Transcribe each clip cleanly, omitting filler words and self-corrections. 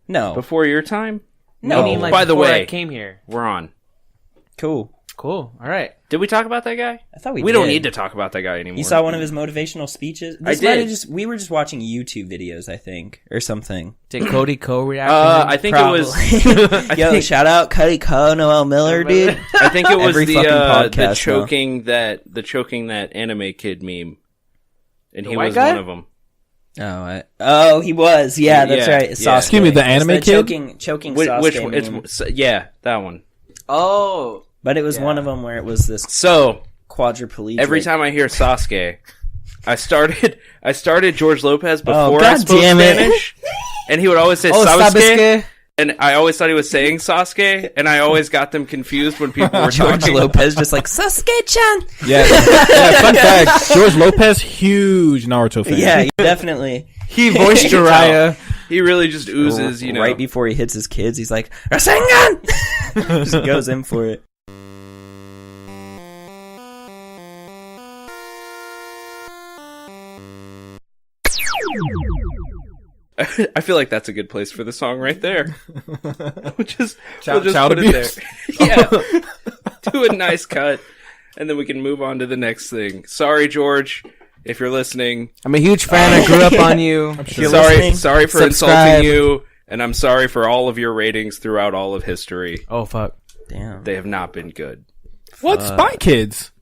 No. Before your time? No. I mean, like, by the before way, I came here. we're on. Cool. Cool. All right. Did we talk about that guy? I thought we don't did. need to talk about that guy anymore. You saw one of his motivational speeches? I did. We were just watching YouTube videos, I think, or something. Did Cody Co react? I think Probably. it was. Yo, shout out Cody Co, Noel Miller, dude. I think it was Every fucking the podcast, choking that anime kid meme, and The he white was guy? one of them. He was. Yeah, that's Yeah, right. yeah. Sasuke. Excuse me, the anime It's kid? choking Which Sasuke meme. that one. Oh. But it was one of them where it was this So quadriplegic. every time I hear Sasuke, I started George Lopez before I God spoke damn it. Spanish, and he would always say Sasuke, and I always thought he was saying Sasuke, and I always got them confused when people were George talking. Lopez just like, Sasuke-chan! Yeah, fun fact, George Lopez, huge Naruto fan. Yeah, definitely. He voiced Jiraiya. He really just oozes, Right before he hits his kids, he's like, Rasengan! Just goes in for it. I feel like that's a good place for the song right there. We'll just Child put it abuse. there. Yeah. Do a nice cut, and then we can move on to the next thing. Sorry, George, if you're listening. I'm a huge fan. I grew up on you. Sorry for Subscribe. insulting you, and I'm sorry for all of your ratings throughout all of history. Oh, fuck. Damn. They have not been good. What? Spy Kids?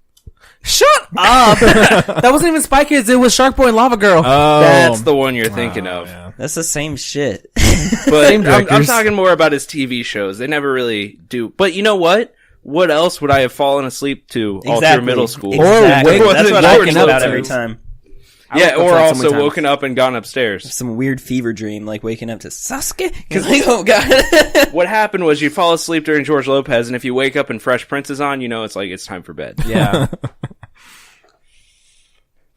Shut up! That wasn't even Spy Kids. It was Shark Boy and Lava Girl. Oh, That's the one you're thinking of. Yeah. That's the same shit. But Same I'm directors. talking more about his TV shows. They never really do. But you know what? What else would I have fallen asleep to all through middle school? Exactly. Or That's what George I think about Lopez. every time. Yeah, woke up or to that so also many times. woken up and gone upstairs. Some weird fever dream, like waking up to Sasuke. Because like, oh god. What happened was you fall asleep during George Lopez, and if you wake up and Fresh Prince is on, you know it's time for bed. Yeah.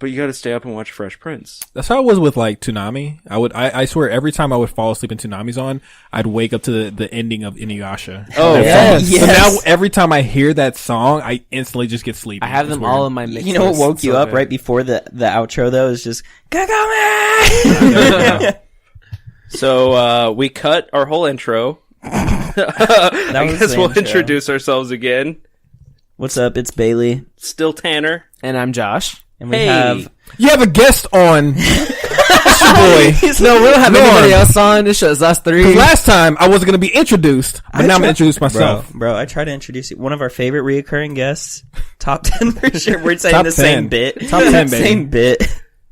But you got to stay up and watch Fresh Prince. That's how it was with like Toonami. I swear every time I would fall asleep and Toonami's on, I'd wake up to the ending of Inuyasha. Oh, That yes. song. So now every time I hear that song, I instantly just get sleepy. I have It's them weird. all in my mix. You know what list. woke you So up good. right before the outro though is just Kagome. So we cut our whole intro. I was guess the we'll intro. introduce ourselves again. What's up? It's Bailey, Still Tanner. And I'm Josh. and we Hey. have You have a guest on. It's your boy. No, we don't have Norm. anybody else on. This show's us three. Last time I wasn't going to be introduced, but now I'm going to introduce myself. Bro, I try to introduce you. One of our favorite reoccurring guests, top 10 for sure. We're saying Top the 10. same bit, Top 10, baby. same bit.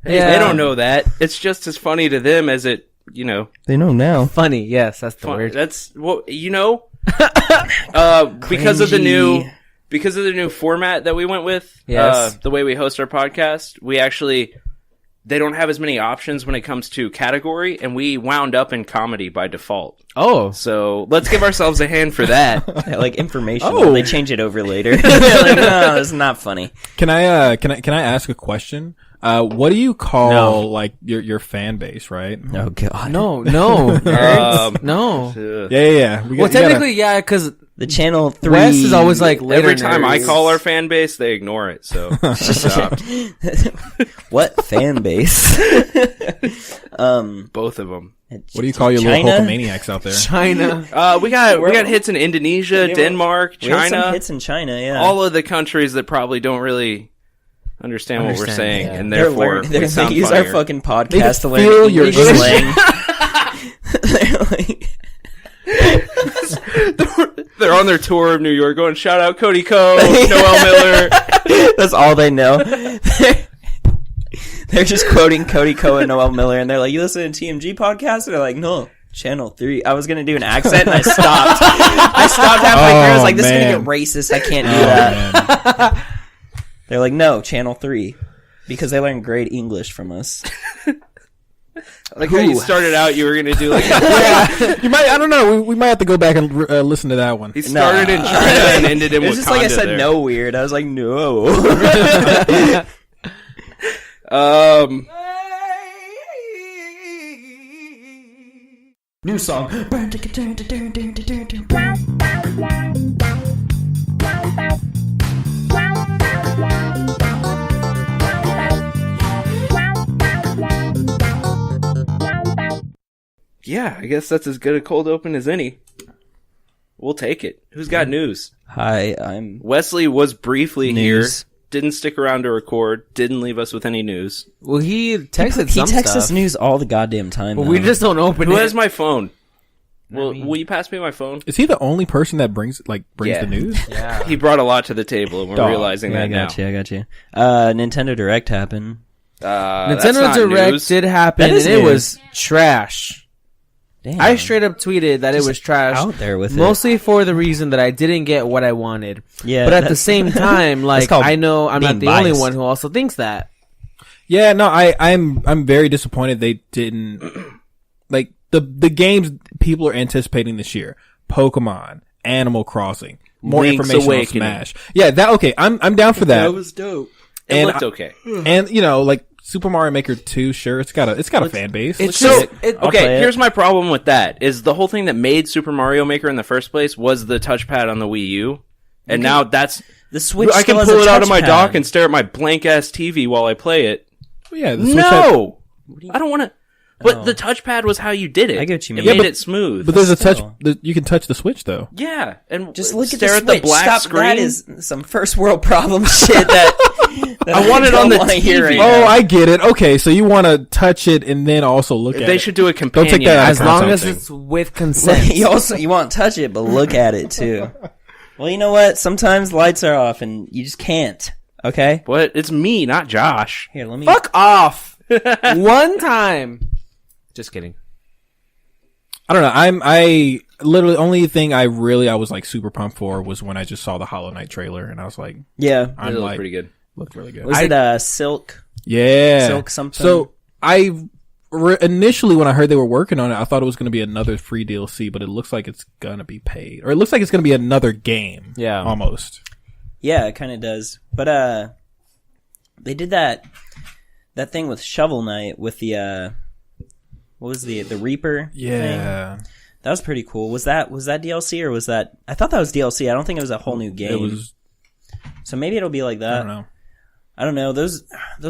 Hey, Yeah. they don't know that. It's just as funny to them as it, They know now. Funny, yes, that's the fun. word. That's what because of the new format that we went with. Yes. The way we host our podcast, they don't have as many options when it comes to category, and we wound up in comedy by default. Oh, So let's give ourselves a hand for that. Yeah, like information. Oh. They change it over later. They're like, no, it's not funny. Can I ask a question? What do you call like your fan base, right? Oh god. no, nerds. No. Yeah. Well, technically, yeah, because The channel 3. Wes is always like later Every time I nerds. call our fan base, they ignore it. So stop. What fan base? Both of them. What do you call your China? little Hulkamaniacs out there? China. We got hits in Indonesia, Denmark, We had some China, hits in China, yeah. all of the countries that probably don't really understand what we're saying, yeah. and They're therefore learning- we they sound use funnier. our fucking podcast to learn feel your English English. slang. They're like, They're on their tour of New York going, shout out Cody Co, Noel Miller. that's all they know. They're just quoting Cody Co and Noel Miller, and they're like, "You listen to TMG podcast?" And they're like, "No, Channel 3." I was gonna do an accent, and I stopped. I stopped halfway through. I was like, "This is gonna man. get racist. I can't do that." They're like, "No, Channel 3," because they learned great English from us. Like how you started out, you were going to do like, You might. I don't know. We might have to go back and listen to that one. he started in China and ended in It Wakanda. was just like I said, there. no weird. I was like, no. New song. yeah, I guess that's as good a cold open as any. We'll take it. Who's got news? Hi, I'm Wesley was briefly News. here, didn't stick around to record, didn't leave us with any news. Well, he texted He some texts stuff, us news all the goddamn time. but though. we just don't open Who it. has my phone? Not me. Will you pass me my phone? Is he the only person that brings Yeah. the news? Yeah. He brought a lot to the table, and we're Dog. realizing Yeah, that I now. got you. Nintendo Direct happened. That's Nintendo not Direct news. did happen, That is and it news. was trash. Damn. I straight up tweeted that it Just was trash. out there with it. Mostly for the reason that I didn't get what I wanted. Yeah, But at the that's- same time, like, called I know I'm not being the only biased. one who also thinks that. Yeah, no, I'm very disappointed they didn't like the games people are anticipating this year. Pokemon, Animal Crossing, more Link's information Awakening. on Smash. Yeah, that okay. I'm down for that. was dope. It and looked I- okay. And you know, like Super Mario Maker 2, sure, it's got a fan base. It's So, just it, I'll play okay, it. here's my problem with that, is the whole thing that made Super Mario Maker in the first place was the touchpad on the Wii U. And now that's... The Switch. I can still has pull a it out of my touchpad. dock and stare at my blank-ass TV while I play it. Yeah, the Switch had- No! I don't want to... But the touchpad was how you did it. I get what you It mean. made Yeah, but- it smooth. but there's a touch. Still. You can touch the Switch though. yeah, and Just look at stare the Switch. at the black Stop. screen. That is some first world problem shit that I want it on the don't wanna hear TV. right Oh, now. I get it. Okay, so you want to touch it and then also look at it. They should do a Don't companion. take that out as of long context. as it's with consent. you want to touch it, but look at it too. Well, you know what? Sometimes lights are off, and you just can't. Okay. But it's me, not Josh. Here, let me. Fuck off. One time. Just kidding. I don't know. I literally only thing I was like super pumped for was when I just saw the Hollow Knight trailer and I was like, Yeah. I'm It looked like, pretty good. looked really good. Was it Silk? Yeah. Silk something? So initially when I heard they were working on it, I thought it was going to be another free DLC, but it looks like it's going to be paid, or it looks like it's going to be another game. Yeah. almost. Yeah, it kind of does. But they did that thing with Shovel Knight with the what was the Reaper? thing? Yeah, That was pretty cool. Was that DLC or was that? I thought that was DLC. I don't think it was a whole new game. it was. So maybe it'll be like that. I don't know. I don't know. Those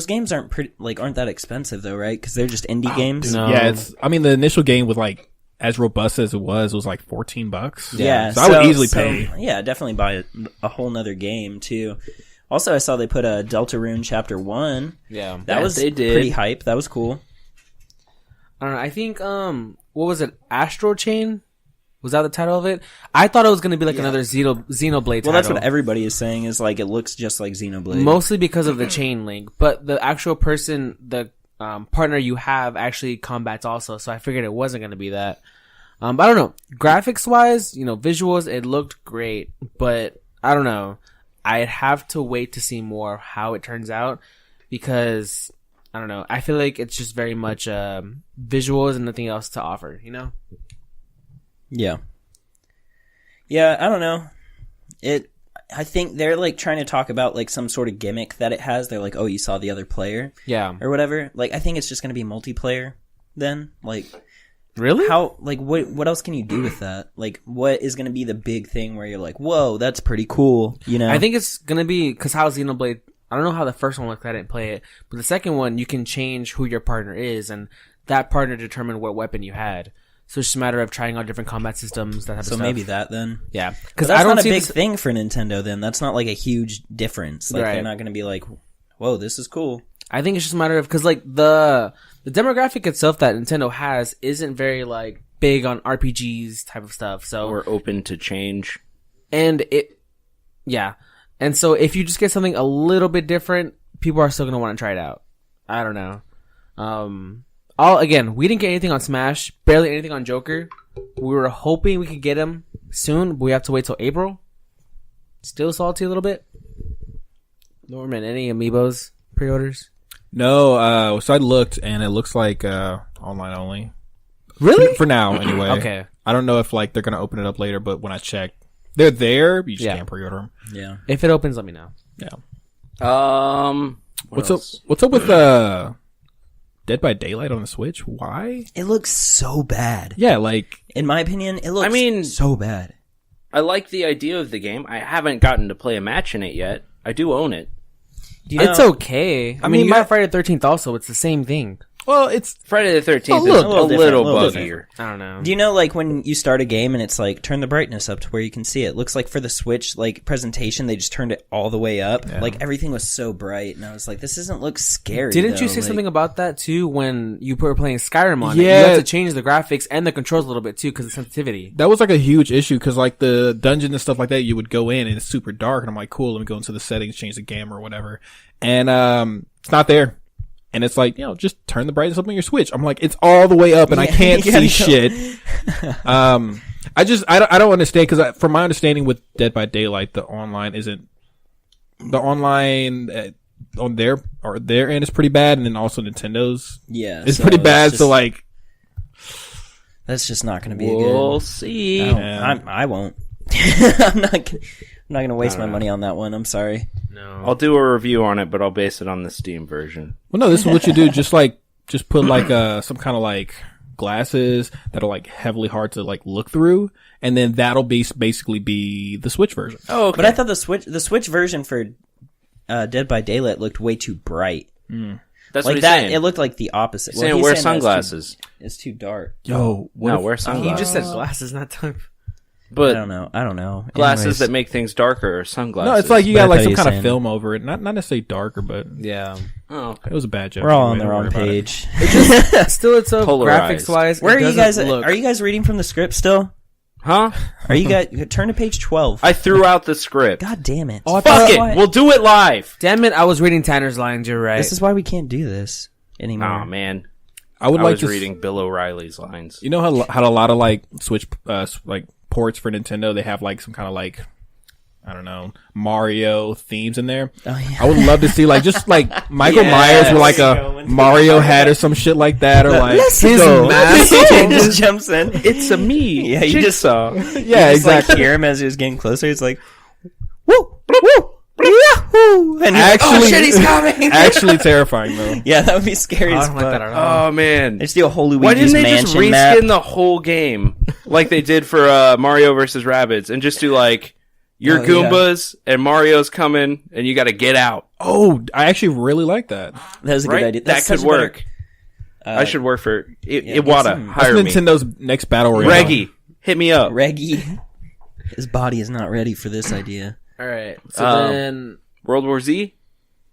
games aren't that expensive though, right? Because they're just indie games. no. Yeah, it's. I mean, the initial game was like as robust as it was like $14. Yeah, so I would easily pay. Yeah, definitely buy a whole nother game too. Also, I saw they put a Deltarune Chapter 1. Yeah. That Yeah, was they did. pretty hype. That was cool. I don't know. I think what was it? Astro Chain? Was that the title of it? I thought it was going to be like another Xenoblade Well, title. that's what everybody is saying. Is like it looks just like Xenoblade. Mostly because of the chain link, but the actual person, the partner you have, actually combats also. So I figured it wasn't going to be that. But I don't know. Graphics wise, visuals, it looked great, but I don't know. I'd have to wait to see more of how it turns out because I don't know. I feel like it's just very much visuals and nothing else to offer. Yeah. Yeah, I don't know. I think they're like trying to talk about like some sort of gimmick that it has. They're like, oh, you saw the other player Yeah. or whatever. Like, I think it's just going to be multiplayer then. Like, Really? how, like, what else can you do with that? Like, what is going to be the big thing where you're like, whoa, that's pretty cool, you know? I think it's gonna be because how Xenoblade. I don't know how the first one looked. I didn't play it, but the second one you can change who your partner is, and that partner determined what weapon you had. So it's just a matter of trying out different combat systems. That type so of stuff. maybe that then. yeah, Because because that's I don't not a see big this- thing for Nintendo then. That's not like a huge difference. Like, Right. they're not going to be like, whoa, this is cool. I think it's just a matter of because like the demographic itself that Nintendo has isn't very like big on RPGs type of stuff. So We're open to change. and so if you just get something a little bit different, people are still gonna want to try it out. I don't know. We didn't get anything on Smash, barely anything on Joker. We were hoping we could get him soon, but we have to wait till April. Still salty a little bit. Norman, any amiibos pre-orders? No, so I looked and it looks like online only. Really? For now, anyway. Okay. I don't know if like they're gonna open it up later, but when I checked, they're there. You just Yeah. can't pre-order them. Yeah. If it opens, let me know. Yeah. What What's else? up? What's up with Dead by Daylight on the Switch? Why? It looks so bad. Yeah, like In my opinion, it looks so bad. I like the idea of the game. I haven't gotten to play a match in it yet. I do own it. Do you know, It's okay. I mean, mean, you my- got Friday the 13th also. It's the same thing. Well, it's Friday the 13th Oh, is look, a a little little different, buggier. I don't know. Do you know, like, when you start a game and it's like, turn the brightness up to where you can see it? Looks like for the Switch, like, presentation, they just turned it all the way up. Yeah. Like, everything was so bright, and I was like, this doesn't look scary. Didn't though. you say Like, something about that too when you were playing Skyrim on it? You Yeah. have to change the graphics and the controls a little bit too because of sensitivity. that was like a huge issue because like the dungeon and stuff like that, you would go in and it's super dark, and I'm like, cool, let me go into the settings, change the gamma or whatever, and it's not there. And it's like, just turn the brightness up on your Switch. I'm like, it's all the way up and I can't you see gotta shit. I don't understand because from my understanding with Dead by Daylight, the online on their end is pretty bad, and then also Nintendo's Yeah. is so pretty bad. just- So like, that's just not going to be a We'll good. see. I won't. I'm not going to waste my money on that one. I'm sorry. No. I'll do a review on it, but I'll base it on the Steam version. well, no, this is what you do. Just put like some kind of like glasses that are like heavily hard to like look through, and then that'll basically be the Switch version. Oh, okay. But I thought the Switch version for Dead by Daylight looked way too bright. That's what Like he's that, saying. it looked like the opposite. He's saying he's wear saying that sunglasses. It's too dark. Yo, what No, if- wear He sunglasses. just said glasses, not time. But I don't know. glasses Anyways. that make things darker are sunglasses. No, it's like you But I got like thought some you kind were of saying- film over it. Not necessarily darker, but Yeah. Oh, okay. it was a bad joke. We're all on Anyway, the don't wrong worry about it. page. Still, it's a Polarized. graphics wise. Where are you guys? Are you guys reading from the script still? Huh? Are you guys? Turn to page 12. I threw out the script. God damn it! Oh, I Fuck thought- it. We'll do it live. Damn it! I was reading Tanner's lines. You're right. This is why we can't do this anymore. Oh man, I would I like was to reading Bill O'Reilly's lines. You know how a lot of like Switch like ports for Nintendo, they have like some kind of like, I don't know, Mario themes in there. Oh, yeah. I would love to see like just like Michael Yes. Myers with like There you go. a Mario hat or some shit like that, or like Let's his go. mask. He just jumps in. It's a me. Yeah, you just saw. Yeah, you just, exactly. like, hear him as he was getting closer. It's like, woo, woo, yahoo! And you're like, oh Actually- shit, he's coming. Actually terrifying though. Yeah, that would be scary I as don't fuck. like that at all. Oh man. They just do a whole Luigi's Why didn't they just Mansion reskin map. the whole game like they did for Mario vs. Rabbids and just do like your Oh, Goombas and Mario's coming and you got to get out. Oh, I actually really like that. That was a Right? good idea. That That's could such a better- work. I should work for get Iwata. some- That's Hire me. Nintendo's next battle royale. Reggie, hit me up. Reggie. His body is not ready for this idea. All right. So then, World War Z?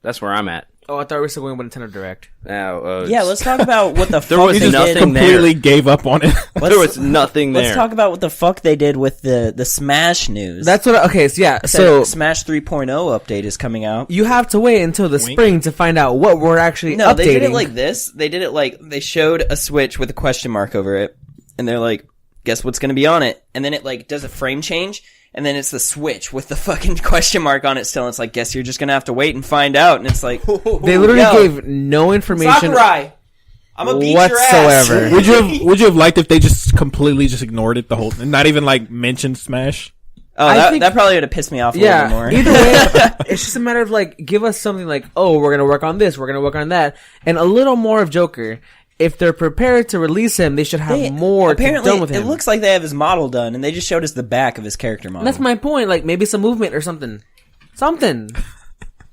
That's where I'm at. oh, I thought we were still going with Nintendo Direct. Now, Yeah, let's talk about what the There fuck was they He just did. nothing there. completely gave up on it. there was nothing there. Let's talk about what the fuck they did with the Smash news. That's what. Okay. So yeah. So So Smash 3.0 update is coming out. you have to wait until the spring to find out what we're actually No, updating. they did it like this. They did it like they showed a Switch with a question mark over it, and they're like, "Guess what's going to be on it?" And then it like does a frame change, and then it's the Switch with the fucking question mark on it still. And it's like, "Guess you're just going to have to wait and find out." And it's like, They literally gave no information Sakurai. I'm a beat whatsoever. Your ass. Would you have liked if they just completely just ignored it the whole and not even like mentioned Smash? Oh, I that, think- that probably would have pissed me off a little bit more. Yeah. Either way, it's just a matter of like, give us something like, oh, we're gonna work on this, we're gonna work on that, and a little more of Joker. If they're prepared to release him, they should have They- more apparently, done with him. it looks like they have his model done, and they just showed us the back of his character model. That's my point. Like maybe some movement or something. Something.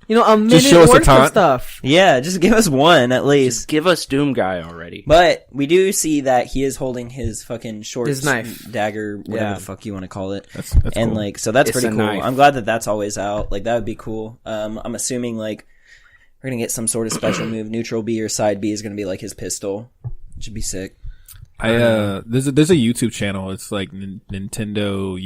You know, a minute show us a worth of taunt. stuff. Yeah, just give us one at least. Give us Doom Guy already. But we do see that he is holding his fucking short His knife. dagger, whatever Yeah. the fuck you want to call it. That's And cool. like, so that's It's pretty a cool. knife. I'm glad that that's always out. Like, that would be cool. I'm assuming like we're gonna get some sort of special move. Neutral B or side B is gonna be like his pistol. It should be sick. There's a YouTube channel. It's like Nintendo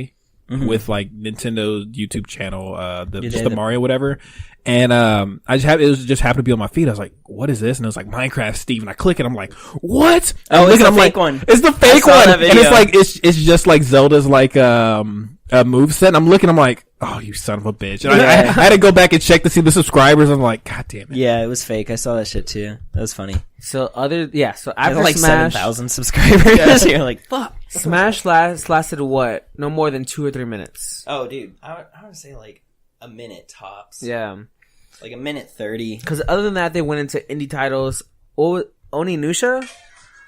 UK with like Nintendo's YouTube channel, they- the Mario whatever. And it was just happened to be on my feed. I was like, "What is this?" And it was like Minecraft Steve. And I click it. I'm like, "What?" Oh, I'm it's looking, the I'm fake like, one. It's the I fake saw one. that And it's video. like it's just like Zelda's like moveset. And I'm looking. I'm like, "Oh, you son of a bitch!" And I had to go back and check to see the subscribers. I'm like, "God damn it!" Yeah, it was fake. I saw that shit too. That was funny. So So I after have like Smash, 7,000 subscribers. You're like, fuck. Smash lasted what? No more than 2 or 3 minutes. Oh, dude, I would say like a minute tops. Yeah. Like a minute 30. Because other than that, they went into indie titles. Onimusha?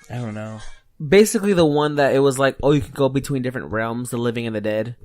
I don't know. Basically the one that it was like, oh, you can go between different realms, the living and the dead.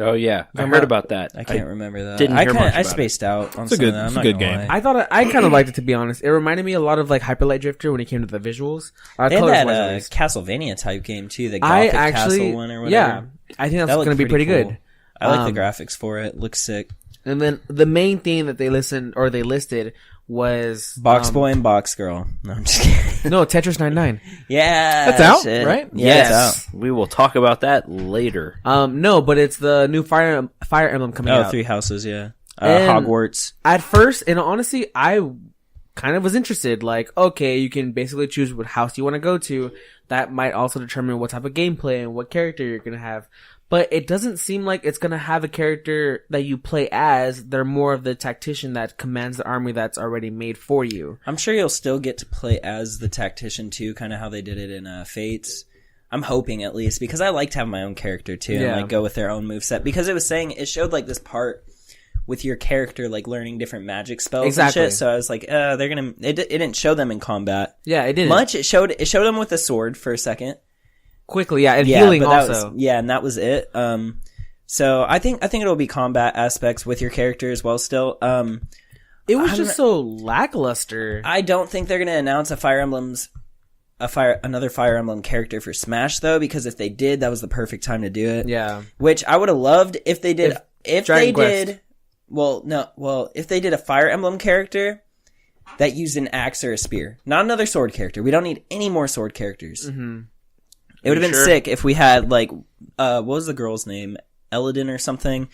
Oh yeah, I heard about that. I can't remember that. didn't hear much I about spaced out on It's a some good- of that. I'm it's a not good gonna game. lie. I thought I kind of liked it, to be honest. It reminded me a lot of like Hyper Light Drifter when it came to the visuals. They had Colors that wise, at least. Castlevania type game too, the I Gothic actually, Castle one or whatever. yeah, I think that's That going to looked be pretty cool. good. I like the graphics for it. Looks sick. And then the main theme that they listed was Box Boy and Box Girl. No, I'm just kidding. No, Tetris 99. Yeah, That's out, shit. right? Yeah, it's out. Yes, we will talk about that later. No, but it's the new Fire Emblem coming Oh, out. Three Houses, yeah. And- Hogwarts. At first, and honestly, I kind of was interested. Like, okay, you can basically choose what house you want to go to. That might also determine what type of gameplay and what character you're going to have. But it doesn't seem like it's going to have a character that you play as. They're more of the tactician that commands the army that's already made for you. I'm sure you'll still get to play as the tactician too, kind of how they did it in Fates. I'm hoping at least, because I like to have my own character too, and Yeah. like go with their own moveset. Because it showed like this part with your character like learning different magic spells Exactly. and shit. So I was like, they're gonna. It didn't show them in combat Yeah, it didn't. much. It showed them with a sword for a second. Quickly, yeah, and Yeah, healing but that also. was, and that was it. So I think it'll be combat aspects with your character as well. Still, It was I'm just so lackluster. I don't think they're gonna announce another Fire Emblem character for Smash though, because if they did, that was the perfect time to do it. Yeah. Which I would have loved if they did. If Dragon they Quest. did, if they did a Fire Emblem character that used an axe or a spear, not another sword character. We don't need any more sword characters. Mm-hmm. It would have been Sure. sick if we had like, what was the girl's name? Eladin or something,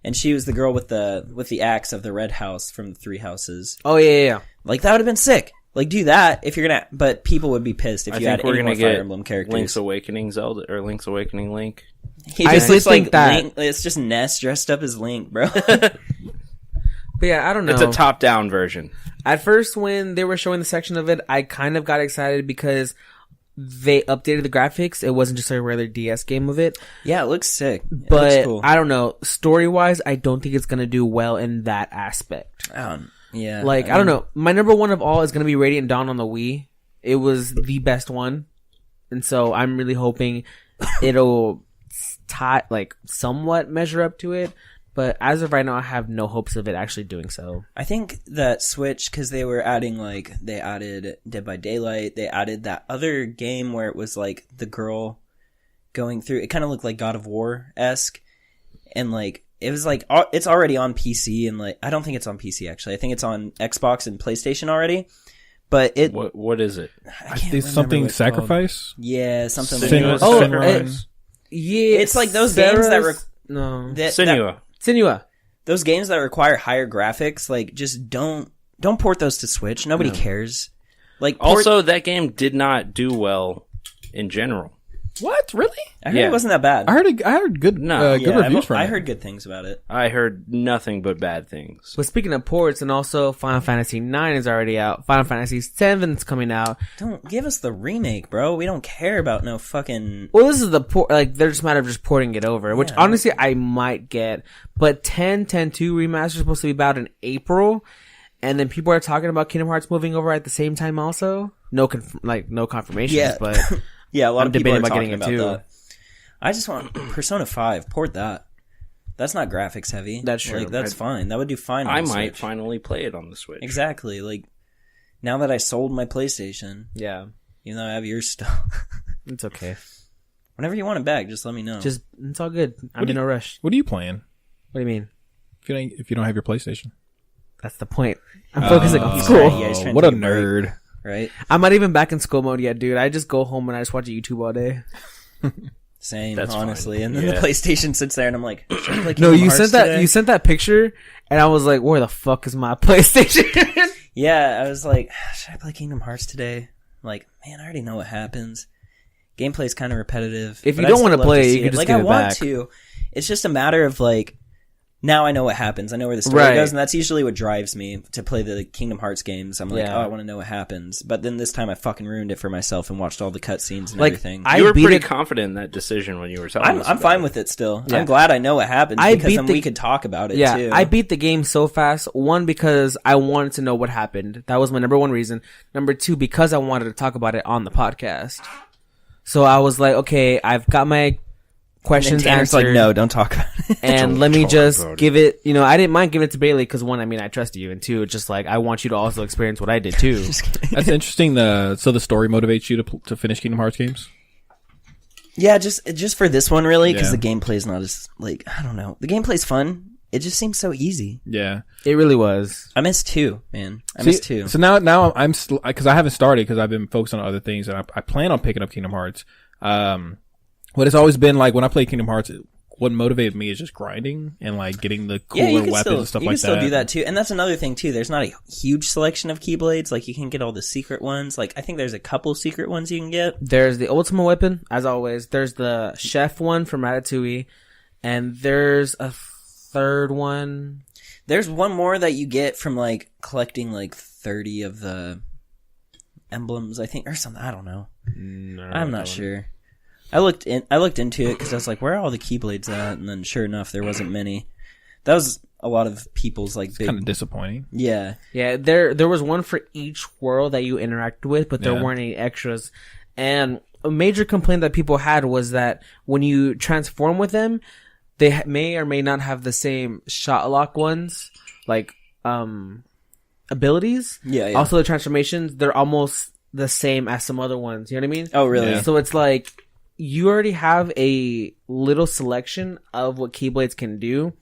and she was the girl with the axe of the red house from the Three Houses. Oh, yeah. Like that would have been sick. Like do that if you're gonna, but people would be pissed if I you think had we're any more gonna Fire get Emblem characters. Link's Awakening Zelda or Link's Awakening Link. He I just did looks think like that. Link. It's just Ness dressed up as Link, bro. But yeah, I don't know. It's a top-down version. At first, when they were showing the section of it, I kind of got excited because they updated the graphics. It wasn't just a regular DS game of it. Yeah, it looks sick. It But looks cool. I don't know. Story-wise, I don't think it's going to do well in that aspect. Yeah, Like, I don't know. My number one of all is going to be Radiant Dawn on the Wii. It was the best one. And so I'm really hoping it'll somewhat measure up to it. But as of right now, I have no hopes of it actually doing so. I think that Switch, because they were adding they added Dead by Daylight. They added that other game where it was like the girl going through. It kind of looked like God of War-esque, and like it was like it's already on PC, and like I don't think it's on PC actually. I think it's on Xbox and PlayStation already. But it What is it? I can't Is remember something what it's called. sacrifice? Yeah, something like Sinuous that. Oh, Sacrifice? Yeah, It's like those games that no that Sinua. Sinua. games that require higher graphics, like just don't port those to Switch. Nobody cares. Like Also, that game did not do well in general. What? Really? I heard yeah. it wasn't that bad. I heard good No. good reviews from it. I heard good things about it. I heard nothing but bad things. But speaking of ports, and also Final Fantasy 9 is already out. Final Fantasy 7 is coming out. Don't give us the remake, bro. We don't care about no fucking. Well, this is the port. Like, they're just a matter of just porting it over, which honestly I might get. But 10-2 remaster is supposed to be about in April, and then people are talking about Kingdom Hearts moving over at the same time. Also, no confirmations, Yeah. but Yeah, a lot I'm of people are debating about talking getting it about too. that. I just want Persona 5. Port that. That's not graphics heavy. That's true. Like, that's fine. That would do fine. On I the might Switch. finally play it on the Switch. Exactly. Like, now that I sold my PlayStation, yeah, even though I have yours still. it's okay. Whenever you want it back, just let me know. Just it's all good. I'm in no rush. What are you playing? What do you mean? If you don't have your PlayStation? That's the point. I'm focusing on he's school. trying- yeah, he's trying to What a take a break. nerd. right? I'm not even back in school mode yet, dude. I just go home and I just watch YouTube all day. Same, That's honestly. fine. And then Yeah. the PlayStation sits there, and I'm like, should I play No, Kingdom you Hearts sent that. today? You sent that picture, and I was like, "Where the fuck is my PlayStation?" Yeah, I was like, should I play Kingdom Hearts today? I'm like, man, I already know what happens. Gameplay's kind of repetitive. If but you I don't still wanna love play to it, see you can just like give I it want back. to. It's just a matter of like, now I know what happens. I know where the story Right. goes, and that's usually what drives me to play the Kingdom Hearts games. I'm like, Yeah. oh, I want to know what happens. But then this time I fucking ruined it for myself and watched all the cutscenes and Like, everything. I You were beat pretty it- confident in that decision when you were telling us I'm about fine it. with it still. Yeah. I'm glad I know what happens I because beat then the- we could talk about it Yeah, too. I beat the game so fast. One, because I wanted to know what happened. That was my number one reason. Number two, because I wanted to talk about it on the podcast. So I was like, okay, I've got my questions Tanner's answered. like, no, don't talk about it. And let me just give it, I didn't mind giving it to Bailey because one, I trust you, and two, it's just like I want you to also experience what I did too. That's interesting. So the story motivates you to finish Kingdom Hearts games? Yeah, just for this one, really, because Yeah. the gameplay is not as, like, I don't know. The gameplay's fun. It just seems so easy. Yeah. It really was. I miss 2, man. I miss 2. So now I'm because I haven't started because I've been focused on other things, and I plan on picking up Kingdom Hearts. What it's always been like when I play Kingdom Hearts, what motivated me is just grinding and like getting the cooler weapons and stuff like that. You can still do that too. And that's another thing too. There's not a huge selection of Keyblades. Like you can get all the secret ones. Like I think there's a couple secret ones you can get. There's the ultimate weapon, as always. There's the chef one from Ratatouille. And there's a third one. There's one more that you get from like collecting like 30 of the emblems, I think, or something. I don't know. No, I'm not sure. I looked into it because I was like, where are all the Keyblades at? And then sure enough, there wasn't many. That was a lot of people's like big. Kind of disappointing. Yeah. Yeah, there was one for each world that you interacted with, but there weren't any extras. And a major complaint that people had was that when you transform with them, they may or may not have the same shot lock ones, like abilities. Yeah. Also, the transformations, they're almost the same as some other ones. You know what I mean? Oh, really? Yeah. So it's like you already have a little selection of what Keyblades can do.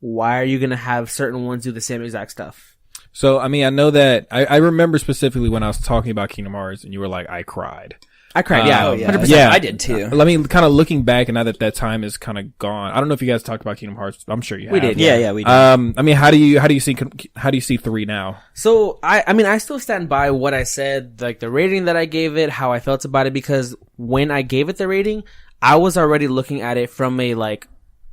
Why are you going to have certain ones do the same exact stuff? So, I mean, I know that I remember specifically when I was talking about Kingdom Hearts and you were like, I cried. I cried, yeah. Oh, yeah. 100%. Yeah. I did too. I mean, kind of looking back and now that time is kind of gone. I don't know if you guys talked about Kingdom Hearts. I'm sure you have. We did. Yeah, we did. I mean, how do you see 3 now? So I still stand by what I said, like the rating that I gave it, how I felt about it, because when I gave it the rating, I was already looking at it from a like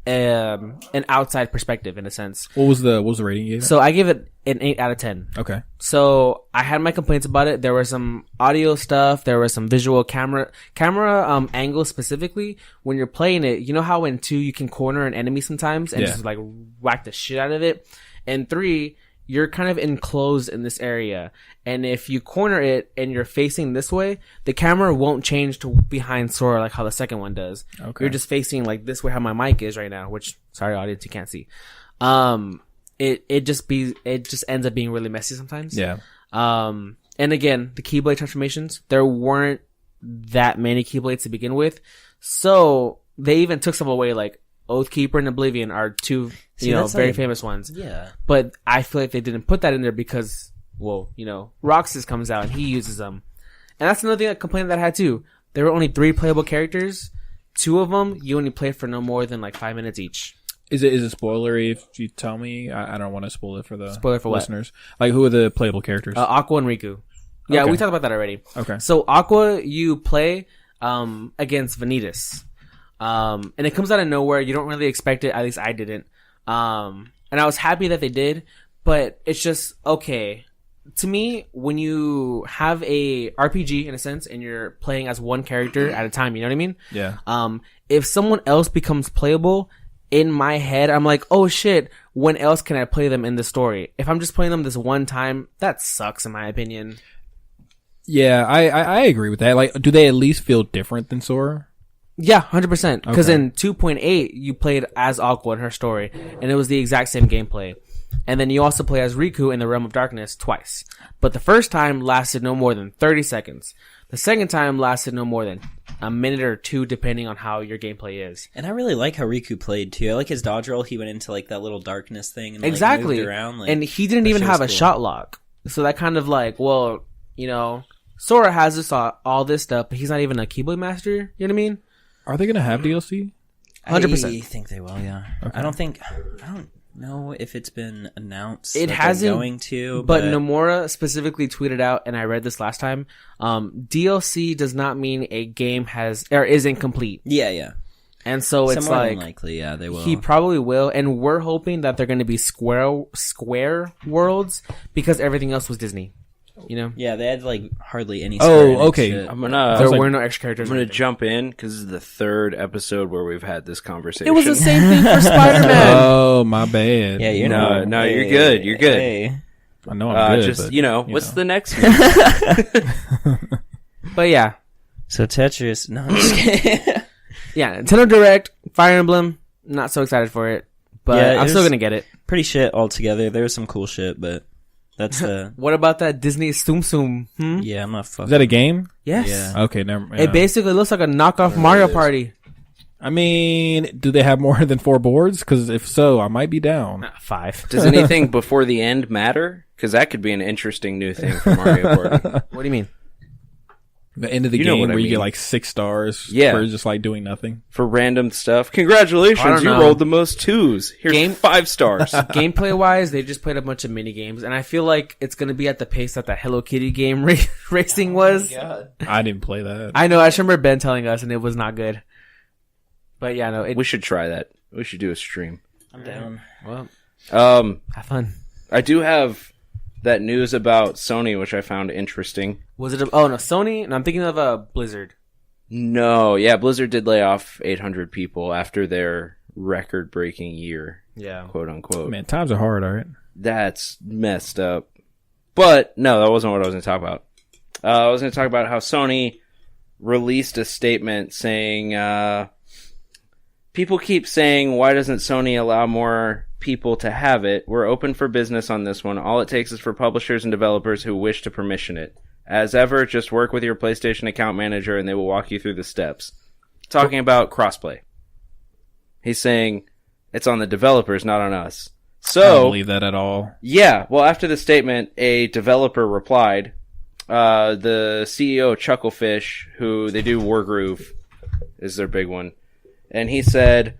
an outside perspective in a sense. What was the rating you gave it? So I gave it an 8 out of 10. Okay. So I had my complaints about it. There was some audio stuff. There was some visual camera angles specifically. When you're playing it, you know how in 2 you can corner an enemy sometimes and just like whack the shit out of it. And 3, you're kind of enclosed in this area. And if you corner it and you're facing this way, the camera won't change to behind Sora like how the second one does. Okay. You're just facing like this way how my mic is right now, which, sorry audience, you can't see. It just ends up being really messy sometimes. Yeah. And again, the Keyblade transformations, there weren't that many Keyblades to begin with. So they even took some away, like Oathkeeper and Oblivion are 2, very famous ones. Yeah. But I feel like they didn't put that in there because, well, Roxas comes out and he uses them. And that's another thing, that complaint that I had too. There were only 3 playable characters. 2 of them, you only play for no more than like 5 minutes each. Is it spoilery if you tell me? I don't want to spoil it for the Spoiler for what? listeners. Like, who are the playable characters? Aqua and Riku. Yeah, Okay. we talked about that already. Okay. So Aqua, you play against Vanitas. And it comes out of nowhere. You don't really expect it. At least I didn't. And I was happy that they did, but it's just, okay. To me, when you have a RPG in a sense and you're playing as one character at a time, you know what I mean? Yeah. If someone else becomes playable, in my head, I'm like, oh shit, when else can I play them in the story? If I'm just playing them this one time, that sucks in my opinion. Yeah, I agree with that. Like, do they at least feel different than Sora? Yeah, 100%. Because Okay. in 2.8, you played as Aqua in her story, and it was the exact same gameplay. And then you also play as Riku in the Realm of Darkness twice. But the first time lasted no more than 30 seconds. The second time lasted no more than a minute or 2, depending on how your gameplay is. And I really like how Riku played too. I like his dodge roll. He went into like that little darkness thing and Exactly. moved around. Like, and he didn't that even shit have was a cool. shot lock. So that kind of like, well, Sora has this all this stuff, but he's not even a Keyblade master. You know what I mean? Are they gonna have DLC? 100%. I think they will. Yeah. Okay. I don't know if it's been announced. It that they're hasn't, going to, but Nomura specifically tweeted out, and I read this last time. DLC does not mean a game has or is incomplete. Yeah. And so it's Somewhat like unlikely. Yeah, they will. he probably will, and we're hoping that they're going to be square worlds because everything else was Disney. Yeah, they had like hardly any. Square Enix okay. shit. There were no extra characters. I'm gonna jump in because this is the 3rd episode where we've had this conversation. It was the same thing for Spider-Man. Oh, my bad. Yeah, you No, know. no, you're good. You're good. Hey. I know I'm good. Just but, what's the next one? But yeah. So Tetris. No, I'm just kidding. Yeah, Nintendo Direct Fire Emblem, not so excited for it, but Yeah, I'm still there's- gonna get it. Pretty shit altogether. There was some cool shit, but that's What about that Disney Tsum Tsum? yeah, I'm not Is fucking. that a game? Yes. Yeah. Okay, never. It basically looks like a knockoff Mario Party. I mean, do they have more than 4 boards? Because if so, I might be down. 5. Does anything before the end matter? Because that could be an interesting new thing for Mario Party. What do you mean? The end of the You know game what I where you get mean. like 6 stars Yeah. for just like doing nothing. For random stuff. I Congratulations, don't you know. rolled the most 2s. Here's Game- 5 stars. Gameplay wise, they just played a bunch of mini games, and I feel like it's gonna be at the pace that the Hello Kitty game racing was. I didn't play that. I know. I just remember Ben telling us, and it was not good. But yeah, no. It, We should try that. We should do a stream. I'm down. well, Um, have fun. I do have that news about Sony, which I found interesting. Was it? Oh no, Sony. No, I'm thinking of Blizzard. No, yeah, Blizzard did lay off 800 people after their record-breaking year, Yeah. quote unquote. Man, times are hard, alright? That's messed up. But no, that wasn't what I was going to talk about. I was going to talk about how Sony released a statement saying, people keep saying, why doesn't Sony allow more people to have it? We're open for business on this one. All it takes is for publishers and developers who wish to permission it. As ever, just work with your PlayStation account manager and they will walk you through the steps. Talking about crossplay. He's saying it's on the developers, not on us. I don't So, believe that at all. yeah, well, after the statement, a developer replied. The CEO of Chucklefish, who they do Wargroove, is their big one. And he said,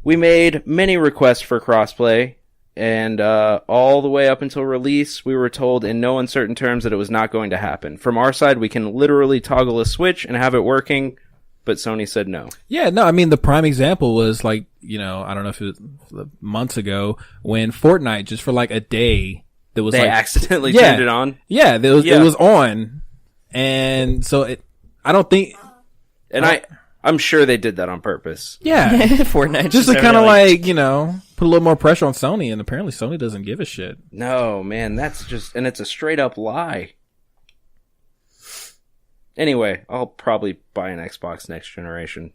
we made many requests for crossplay, and all the way up until release, we were told in no uncertain terms that it was not going to happen. From our side, we can literally toggle a switch and have it working, but Sony said no. Yeah, no, I mean, the prime example was like, you know, I don't know if it was months ago when Fortnite, just for like a day, there was They like, accidentally Yeah. turned it on. yeah, there was, Yeah. it was on. And so I don't think, And I'm sure they did that on purpose. yeah, Fortnite just to kind of everybody like, you know, put a little more pressure on Sony. And apparently Sony doesn't give a shit. No, man, that's just, and it's a straight up lie. Anyway, I'll probably buy an Xbox next generation,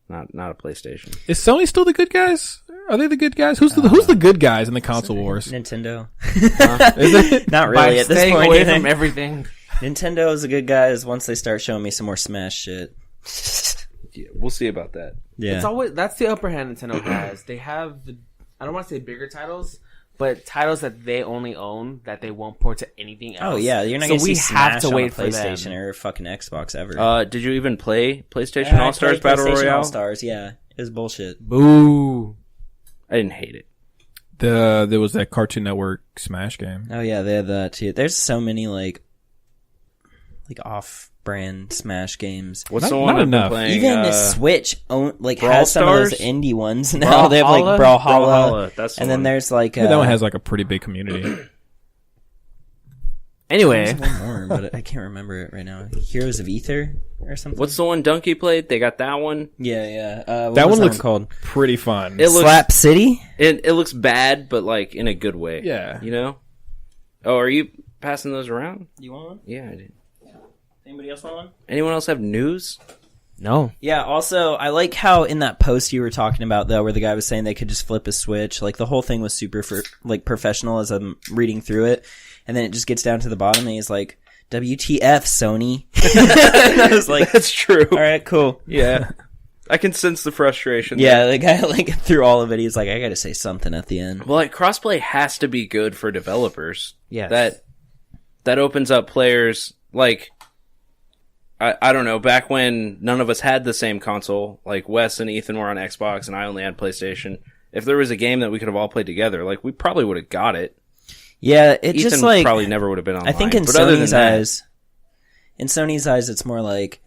not a PlayStation. Is Sony still the good guys? Are they the good guys? Who's the good guys in the console wars? Nintendo. Is it? Not By really at this staying point. away either. from everything. Nintendo is the good guys once they start showing me some more Smash shit. Yeah, we'll see about that. Yeah. It's always that's the upper hand Nintendo has. They have I don't want to say bigger titles, but titles that they only own that they won't port to anything else. Oh yeah, you're not So gonna we see have Smash to on wait a for PlayStation them. or fucking Xbox ever. Did you even play PlayStation Yeah, I All Stars played Battle PlayStation Royale? All-Stars, yeah. It was bullshit. Boo. I didn't hate it. There was that Cartoon Network Smash game. Oh yeah, they had that too. There's so many like off-brand Smash games. What's Not- the one not I've been enough. playing? Even the Switch like Brawl has some of those Stars? indie ones now. They have like Brawlhalla? Brawlhalla, That's the and then one. there's like Yeah, that one has like a pretty big community. Anyway, there's one more, but I can't remember it right now. Heroes of Ether or something. What's the one Donkey played? They got that one. Yeah. What That was one looks called pretty fun. It looks Slap City. it looks bad, but like in a good way. Yeah. You know? Oh, are you passing those around? You want one? Yeah, I did. Anybody else want one? Anyone else have news? no. Yeah, also, I like how in that post you were talking about, though, where the guy was saying they could just flip a switch, like, the whole thing was super, professional as I'm reading through it, and then it just gets down to the bottom, and he's like, WTF, Sony? And I was like, That's true. alright, cool. Yeah. I can sense the frustration. Yeah, there. the guy, like, through all of it, he's like, I gotta say something at the end. Well, like crossplay has to be good for developers. Yes. That opens up players like I don't know, back when none of us had the same console, like Wes and Ethan were on Xbox and I only had PlayStation. If there was a game that we could have all played together, like we probably would have got it. Yeah, it Ethan just, like, probably never would have been online. I think in but other than Sony's that- eyes, it's more like,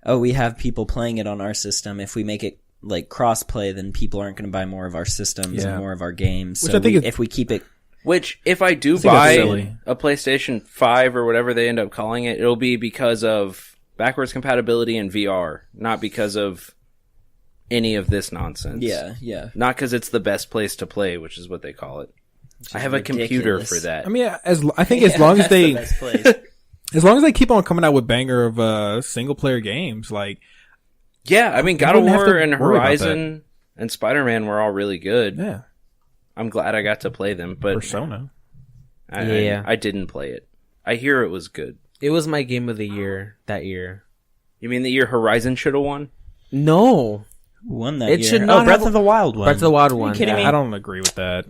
oh, we have people playing it on our system. If we make it like cross-play, then people aren't going to buy more of our systems Yeah. and more of our games. Which So I think is- if we keep it, Which, if I do think that's buy silly. a PlayStation 5 or whatever they end up calling it, it'll be because of backwards compatibility and VR, not because of any of this nonsense. yeah. Not because it's the best place to play, which is what they call it. I have a computer ridiculous. for that. I mean, I think as long as That's the they, best place. as long as they keep on coming out with banger of single player games, like Yeah, I mean, God You of wouldn't have War to and worry about Horizon and Spider-Man were all really good. Yeah. I'm glad I got to play them, but Persona. I didn't play it. I hear it was good. It was my game of the year that year. You mean the year Horizon should have won? No. Who won that It year? should not Breath have- of the Wild one. Breath of the Wild one. Are you kidding me? I don't agree with that.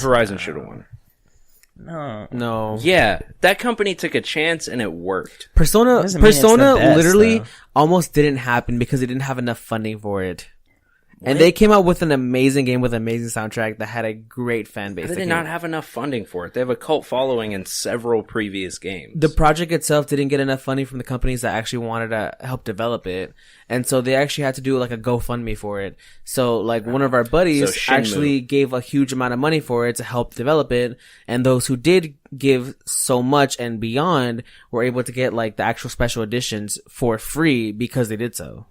Horizon should have won. No. No. Yeah, that company took a chance and it worked. Persona Doesn't mean it's the best, literally though. almost didn't happen because they didn't have enough funding for it. And they came out with an amazing game with an amazing soundtrack that had a great fan base. How did they not have enough funding for it? They have a cult following in several previous games. The project itself didn't get enough funding from the companies that actually wanted to help develop it. And so they actually had to do like a GoFundMe for it. So like one of our buddies So Shenmue. actually gave a huge amount of money for it to help develop it. And those who did give so much and beyond were able to get like the actual special editions for free because they did so.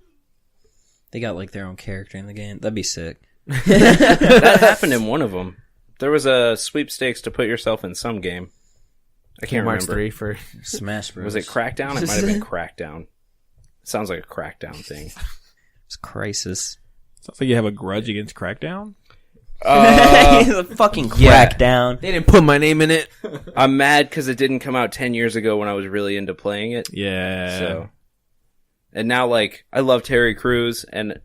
They got like their own character in the game. That'd be sick. That happened in one of them. There was a sweepstakes to put yourself in some game. I can't Kingdom Hearts remember. 3 for Smash Bros. Was it Crackdown? It might have been Crackdown. Sounds like a Crackdown thing. It's Crisis. Sounds like you have a grudge against Crackdown. The fucking Crackdown. They didn't put my name in it. I'm mad because it didn't come out 10 years ago when I was really into playing it. Yeah. So, and now, like, I love Terry Crews, and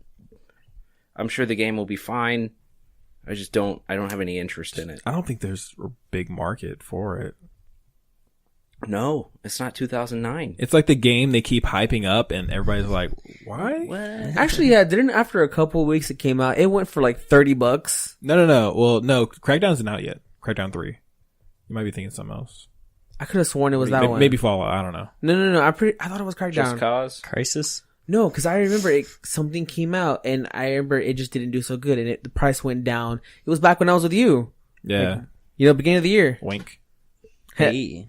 I'm sure the game will be fine. I don't have any interest in it. I don't think there's a big market for it. No, it's not 2009. It's like the game they keep hyping up, and everybody's like, "Why?" Actually, yeah, didn't after a couple of weeks it came out, it went for like $30. No. Well, no, Crackdown's not out yet. Crackdown 3. You might be thinking something else. I could have sworn it was that one. Maybe Fallout. I don't know. No. I thought it was Crackdown. Just Cause? Crisis? No, because I remember something came out, and I remember it just didn't do so good, and the price went down. It was back when I was with you. Yeah. Beginning of the year. Wink. Hey.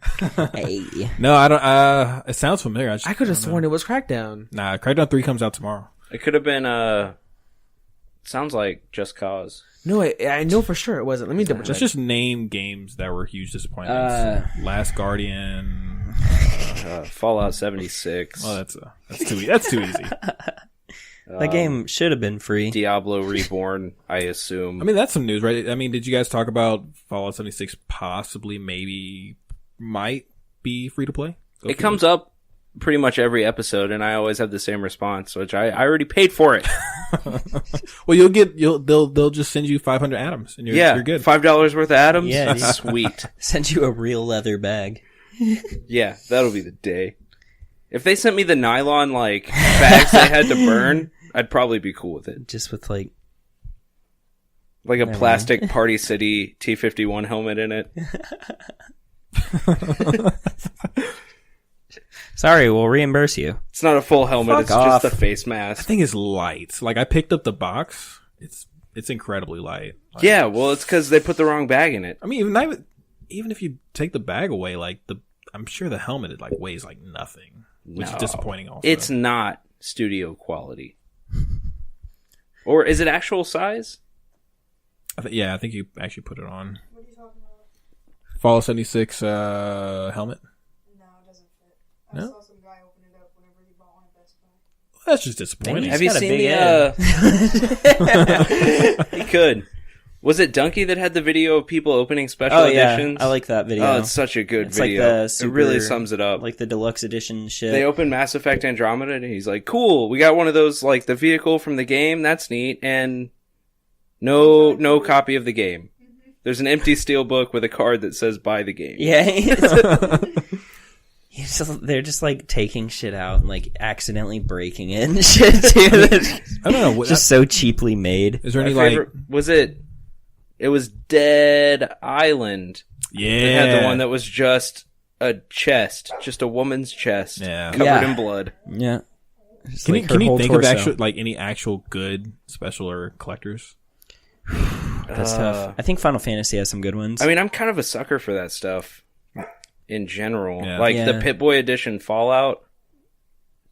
Hey. No, I don't. It sounds familiar. I could have sworn it was Crackdown. Nah, Crackdown 3 comes out tomorrow. It could have been, sounds like Just Cause. No, I know for sure it wasn't. Let me double check. Let's just name games that were huge disappointments. Last Guardian. Fallout 76. Oh, that's too easy. That game should have been free. Diablo Reborn, I assume. I mean, that's some news, right? I mean, did you guys talk about Fallout 76 possibly, maybe, might be free to play? It comes up pretty much every episode, and I always have the same response, which I already paid for it. Well, they'll just send you 500 atoms, and you're good. $5 worth of atoms? Yeah, dude. Sweet. Send you a real leather bag. Yeah, that'll be the day. If they sent me the nylon, like, bags I had to burn, I'd probably be cool with it. Just with like a plastic Party City T-51 helmet in it. Sorry, we'll reimburse you. It's not a full helmet, Fuck it's off. just a face That mask. thing is light. Like, I picked up the box. It's incredibly light. Like, Yeah, well, it's because they put the wrong bag in it. I mean, even if you take the bag away, like, I'm sure the helmet, it, like, weighs, like, nothing. Which is No. disappointing also. It's not studio quality. Or is it actual size? I think you actually put it on. What are you talking about? Fallout 76 helmet. No, it doesn't fit. I No? saw some guy open it up whenever he bought one at Best Buy. That's just disappointing. He's Have you got a seen big the, he could. Was it Donkey that had the video of people opening special Oh yeah, editions? I like that video. Oh, it's such a good It's like video. the super, it really sums it up. like the deluxe edition shit. They open Mass Effect Andromeda and he's like, cool, we got one of those, like, the vehicle from the game, that's neat, and no copy of the game. There's an empty steelbook with a card that says buy the game. Yeah. They're just like taking shit out and like accidentally breaking it and shit too. I don't know. Just so cheaply made. Is there any, My like... favorite, it was Dead Island. Yeah. It had the one that was just a chest, just a woman's chest, Yeah. covered Yeah. in blood. Yeah. Just Can like you her whole think of torso. any actual good special or collectors? That's tough. I think Final Fantasy has some good ones. I mean, I'm kind of a sucker for that stuff in general. Yeah. Like the Yeah. Pip-Boy edition Fallout,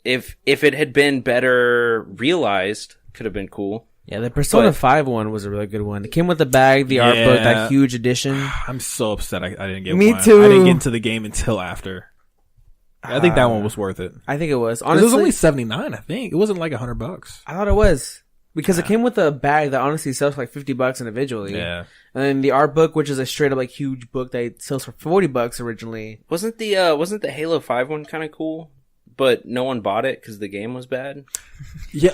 if it had been better realized, could have been cool. Yeah, the Persona But- 5 one was a really good one. It came with the bag, the art book, Yeah. that huge edition. I'm so upset I didn't get Me one. too. I didn't get into the game until after. I think that one was worth it. I think it was. 'Cause Honestly, it was only $79, I think. It wasn't like $100. I thought it was. Because it came with a bag that honestly sells for like $50 individually. Yeah. And then the art book, which is a straight up like huge book that sells for $40 originally. Wasn't the Halo 5 one kind of cool? But no one bought it because the game was bad. Yeah.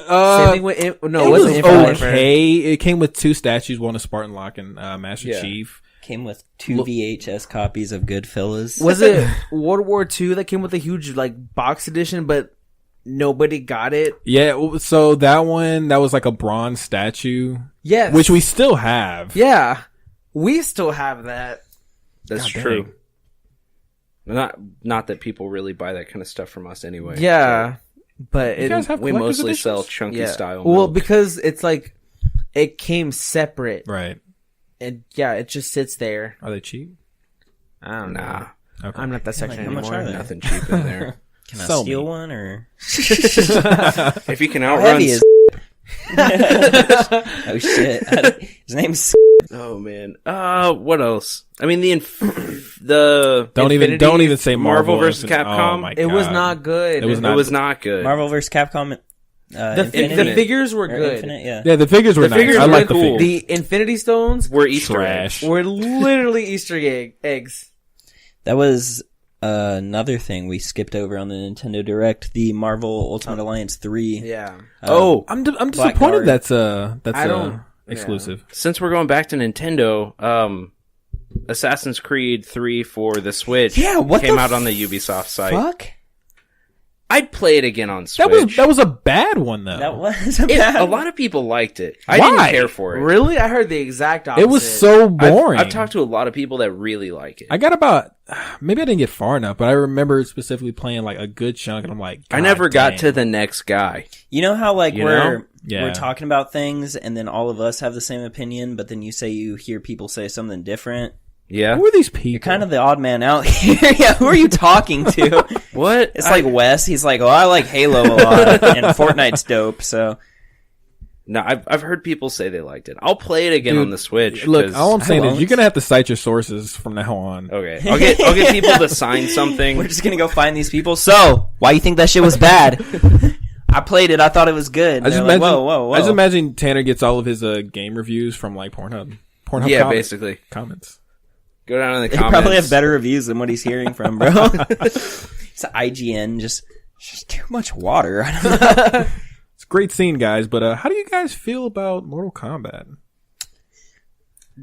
Same thing with it It wasn't was Infinite Warfare. okay. It came with 2 statues, one of Spartan Locke and Master Yeah. Chief. Came with 2 VHS copies of Goodfellas. Was it World War II that came with a huge like box edition, but nobody got it? Yeah, so that one, that was like a bronze statue, Yes. which we still have. Yeah. We still have that. That's God true. dang. Not that people really buy that kind of stuff from us anyway. Yeah. But You guys have We collector's mostly editions? sell chunky style. Well, milk. because it's like it came separate. Right. And yeah, it just sits there. Are they cheap? I don't know. Nah, Okay. I'm not that section how much anymore. are they? nothing cheap in there. Can I Sell steal me. one or? If you can How outrun, heavy is? Oh shit! His name's. oh man, what else? I mean, the Don't Infinity even say Marvel Marvel versus Infinite- Capcom. Oh my It was God. not good. It was It not. was not good. Marvel vs. Capcom. The Infinite, figures were or good. Infinite, yeah. Yeah, the figures were The nice. figures I were like the cool. figures. The Infinity Stones Were Easter Trash. eggs. were literally Easter eggs. That was another thing we skipped over on the Nintendo Direct. The Marvel Ultimate Alliance 3. Yeah. I'm disappointed Blackguard. that's I don't- exclusive. Since we're going back to Nintendo, Assassin's Creed 3 for the Switch Yeah, what came the out on the Ubisoft site. Fuck. I'd play it again on Switch. That was a bad one though. That was a It- bad. a lot of people liked it. I Why? didn't care for it. Really? I heard the exact opposite. It was so boring. I've talked to a lot of people that really like it. I got about maybe I didn't get far enough, but I remember specifically playing like a good chunk, and I'm like, I never God got dang. to the next guy. You know how like You we're know? Yeah. we're talking about things, and then all of us have the same opinion, but then you say you hear people say something different. Yeah. Who are these people? You're kind of the odd man out here. Yeah, who are you talking to? What? It's like Wes. He's like, oh, I like Halo a lot, and Fortnite's dope. So No, I've heard people say they liked it. I'll play it again Dude, on the Switch. Look, 'cause- all I'm saying is won't. you're gonna have to cite your sources from now on. Okay, I'll get people to sign something. we're just gonna go find these people. So why you think that shit was bad? I played it. I thought it was good. I just They're like, imagine, whoa. I just imagine Tanner gets all of his game reviews from like Pornhub. Yeah, comment- basically. comments. Go down in the They comments. probably have better reviews than what he's hearing from, bro. It's IGN. Just too much water. I don't know. It's a great scene, guys. But how do you guys feel about Mortal Kombat?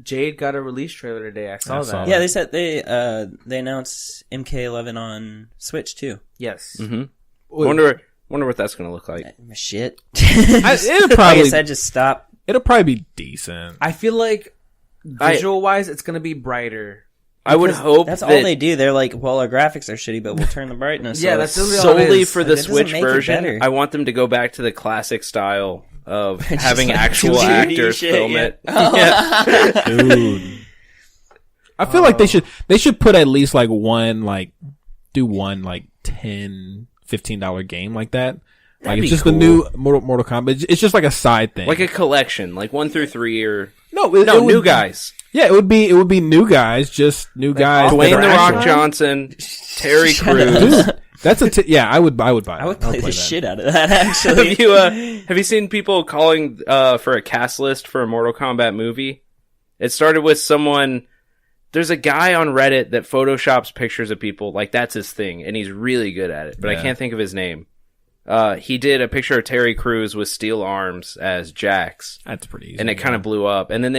Jade got a release trailer today. I saw I that. saw Yeah, they said they announced MK11 on Switch too. Yes. Mm-hmm. Wonder what that's gonna look like. Shit. It'll Like probably I said, just stop. it'll probably be decent. I feel like visual wise, it's gonna be brighter. I would hope That's that all they do. They're like, well, our graphics are shitty, but we'll turn the brightness. Yeah, up. that's literally all it solely is. for Like, the it doesn't Switch make it version. better. I want them to go back to the classic style of having like actual 2D actors shit, film yeah. it. Yeah. Dude. I feel like they should put at least like one $10, $15 game like that. Like That'd it's be just cool. the new Mortal Kombat. It's just like a side thing. Like a collection, like 1 through 3 or no, it no would- new guys. Yeah, it would be new guys, just new guys. that Dwayne are the Rock actual- Johnson, Terry Shut Crews. Dude, that's yeah. I would buy I it. would I'll play the that. shit out of that. Actually, Have you seen people calling for a cast list for a Mortal Kombat movie? It started with someone. There's a guy on Reddit that photoshops pictures of people, like that's his thing, and he's really good at it. But I Yeah. can't think of his name. He did a picture of Terry Crews with steel arms as Jax, That's pretty easy. and it kind of blew up. And then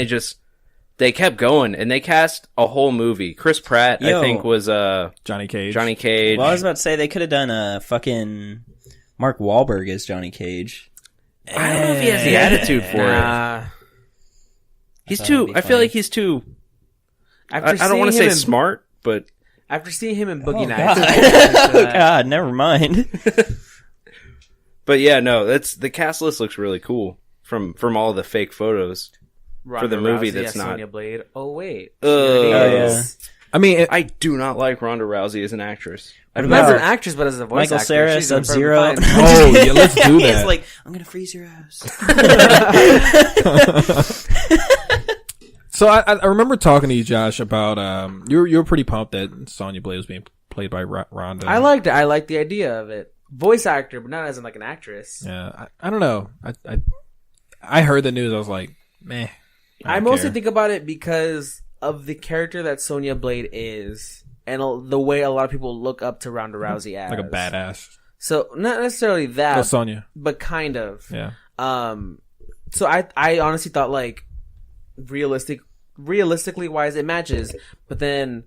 they kept going, and they cast a whole movie. Chris Pratt, Yo. I think, was Johnny Cage. Johnny Cage. well, I was about to say they could have done a fucking Mark Wahlberg as Johnny Cage. I don't know if he has the attitude for it. Nah. He's thought it'd too. be I feel funny. like he's too. After I don't want to seeing say him in- smart, but After seeing him in Boogie Oh, Nights, God. I think Oh, God, never mind. yeah, no. That's the cast list looks really cool from all the fake photos. Ronda the movie Rousey that's as not- Sonya Blade. Oh wait, Oh, yeah. I mean, I do not like Ronda Rousey as an actress. What not as about an actress, but as a voice Michael actor, Cera, she's doing Sub-Zero? perfectly fine. Oh, yeah, let's do He's that. like, I'm gonna freeze your ass. so I remember talking to you, Josh, about you were pretty pumped that Sonya Blade was being played by Ronda. I liked it. I liked the idea of it. Voice actor, but not as in like an actress. Yeah, I don't know. I heard the news. I was like, meh. I don't mostly care. think about it because of the character that Sonya Blade is, and the way a lot of people look up to Ronda Rousey as like a badass. So not necessarily that, Oh, Sonya. but kind of. Yeah. So I honestly thought like realistically wise it matches, but then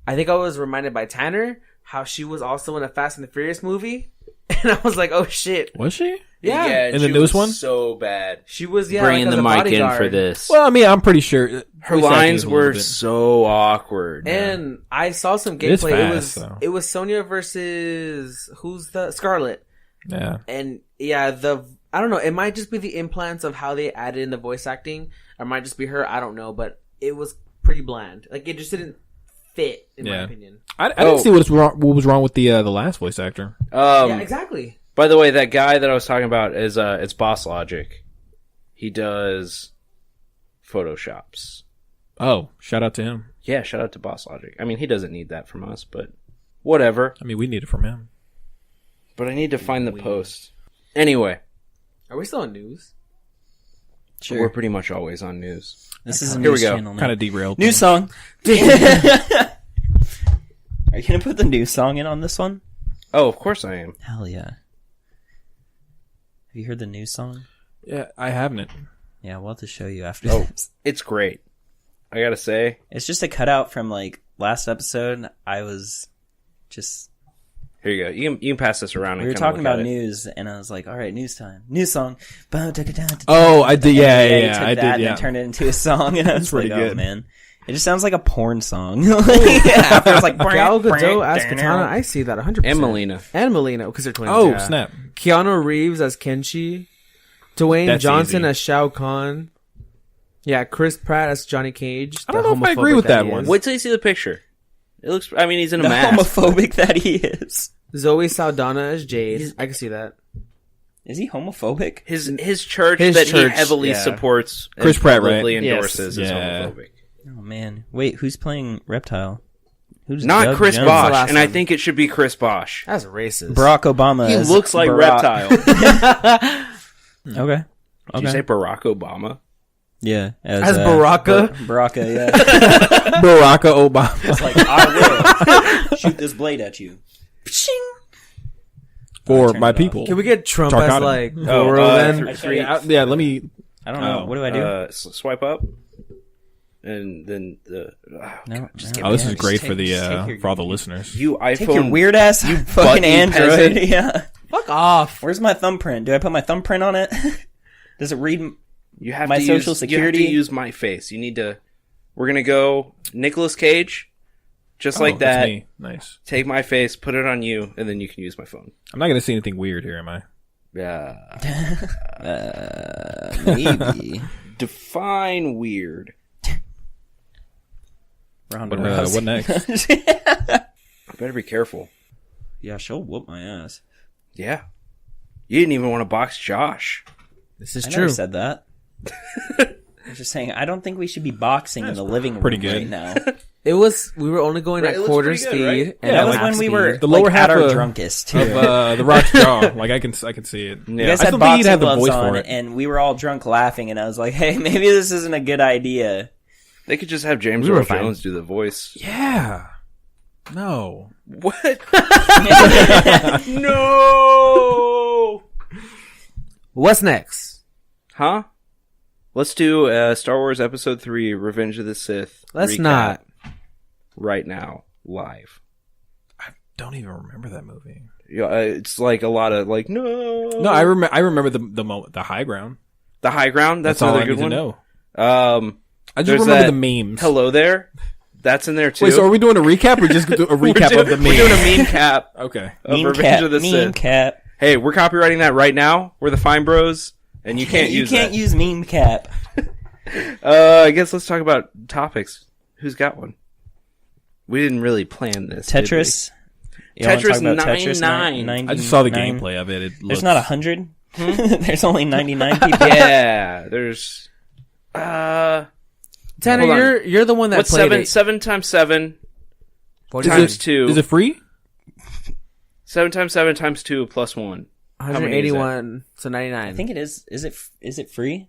I think I was reminded by Tanner how she was also in a Fast and the Furious movie, and I was like, oh shit, Was she? yeah, In the she newest was one? so bad. she was Bringing like, as the a mic in bodyguard. for this. Well, I mean, I'm pretty sure Her voice acting lines is a little were bit- so awkward. And I saw some It's gameplay. fast, though. It was Sonya versus who's the Scarlet, Yeah. and yeah, I don't know. It might just be the implants of how they added in the voice acting, or it might just be her. I don't know, but it was pretty bland. Like it just didn't fit, in my Yeah. opinion. I didn't see what was wrong with the last voice actor. Yeah, exactly. By the way, that guy that I was talking about is it's Boss Logic. He does Photoshops. Oh, shout out to him. Yeah, shout out to Boss Logic. I mean, he doesn't need that from us, but whatever. I mean, we need it from him. But I need to find the post. Anyway, Are we still on news? Sure. we're pretty much always on news. This is a Here we news go. channel now. Kind of derailed. New things. song. Are you gonna put the new song in on this one? Oh, of course I am. Hell yeah. Have you heard the new song? Yeah, I haven't. Yeah, we'll have to show you after Oh. this. It's great. I gotta say. It's just a cutout from like last episode. I was just Here you go. You can pass this around. we and were kinda talking look about at it. news, and I was like, "All right, news time, new song." Oh, I did. Yeah, he yeah, took I that did. and Yeah. then turned it into a song, and I was That's pretty like, "Oh good. man, it just sounds like a porn song." After it's like Gal Gadot as Katana. I see that 100%. And Melina. And Melina, because they're twins. Oh, yeah. snap. Keanu Reeves as Kenshi. Dwayne That's Johnson easy. as Shao Kahn. Yeah, Chris Pratt as Johnny Cage. I don't the know if I agree homophobic with that he one. is. Wait till you see the picture. It looks. I mean, he's in a the mask. homophobic that he is. Zoe Saldana as Jade. I can see that. Is he homophobic? His church His that church, he heavily yeah. supports. Chris and Pratt, right? publicly Yes. endorses is Yeah. homophobic. Oh man, wait, who's playing Reptile? Who's Not Doug Chris Jones? The Bosch, last and I one. think it should be Chris Bosch. That's racist. Barack Obama. He as looks like Barack. Reptile. Okay. Did you say Barack Obama? Yeah, As Baraka? Baraka, yeah. Barack Obama. It's like I will shoot this blade at you. For Turn my it off. people. Can we get Trump Tarkana. as like Oh, Goro then? three. Yeah, let me. I don't know. Oh, What do I do? Swipe up, and then the No, just no. give Oh, me this Yeah, is just great take- for the just take your- for all the listeners. you iPhone. Take your weird ass fucking button Android. peasant. Yeah. Fuck off. Where's my thumbprint? Do I put my thumbprint on it? Does it read? You have my to social use, security? You have to use my face. You need to. We're gonna go Nicolas Cage, just Oh, like that's that. me. Nice. Take my face, put it on you, and then you can use my phone. I'm not gonna see anything weird here, am I? Yeah. Maybe. Define weird. Ronda What, Rousey. what next? Better be careful. Yeah, she'll whoop my ass. Yeah. You didn't even want to box Josh. This is I true. never said that. I'm just saying, I don't think we should be boxing in the living room pretty good. right now. We were only going Right, it at looks quarter pretty good, speed. right? And That was lap when we were speed. The lower like, half at our of- drunkest too. Of the Rock's jaw. Like I can see it. You Yeah. guys I had still think boxing he'd have the gloves voice on, for it. and we were all drunk laughing. And I was like, "Hey, maybe this isn't a good idea." They could just have James We were Earl fine. Jones do the voice. Yeah. No. What? No! What's next? Huh? Let's do Star Wars Episode 3 Revenge of the Sith. Let's recap not. Right now, live. Don't even remember that movie. Yeah, it's like a lot of like, no. No, I remember the moment, the high ground. The High Ground, that's all I another need good to one. know. I just There's remember that the memes. Hello There. That's in there too. Wait, so are we doing a recap or just do a recap of the memes? We're doing a meme cap Okay. of Meme Revenge cap, of the meme Sith. cap. Hey, we're copywriting that right now. We're the Fine Bros, and you can't use that. use meme cap. I guess let's talk about topics. Who's got one? We didn't really plan this. did we? Tetris. You wanna Tetris talk about 99. I just saw the 99? gameplay of it. It There's looks- not 100. There's only 99 people. Yeah, there's. Tanner, Hold on. you're the one that What's played seven? it. 7 times 7 Is times it- 2. Is it free? 7 times 7 times 2 plus 1. How many is that? 181, so 99. I think it is. Is it free?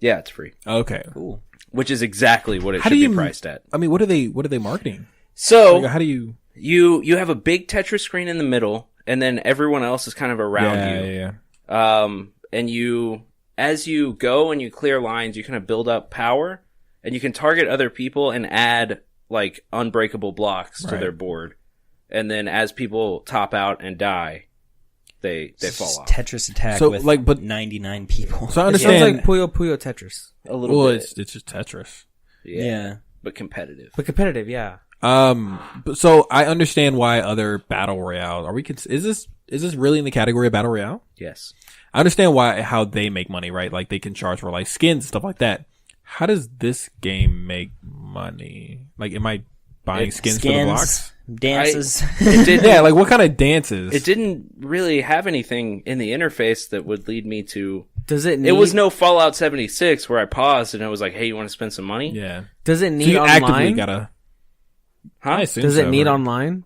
Yeah, it's free. Okay. Cool. Which is exactly what it How should do be you- priced at. I mean, what are they marketing? So Like, how do you? you have a big Tetris screen in the middle, and then everyone else is kind of around you. Yeah. And you, as you go and you clear lines, you kind of build up power, and you can target other people and add like unbreakable blocks to Right. their board. And then as people top out and die, they It's fall just off. Tetris Attack So, with like, but- 99 people. So I It sounds understand. like Puyo Puyo Tetris, A little Well, bit. it's just Tetris. Yeah. But competitive. but competitive. Yeah. But so I understand why other battle royale is this really in the category of battle royale? Yes. I understand how they make money, right? Like they can charge for like skins, stuff like that. How does this game make money? Like, am I buying skins for the blocks? Dances. It didn't, Yeah, like what kind of dances? it didn't really have anything in the interface that would lead me to. Does it need? It was no Fallout 76 where I paused and I was like, "Hey, you want to spend some money?" Yeah. Does it So need you actively online? gotta. Huh? I assume Does it so, need but- online?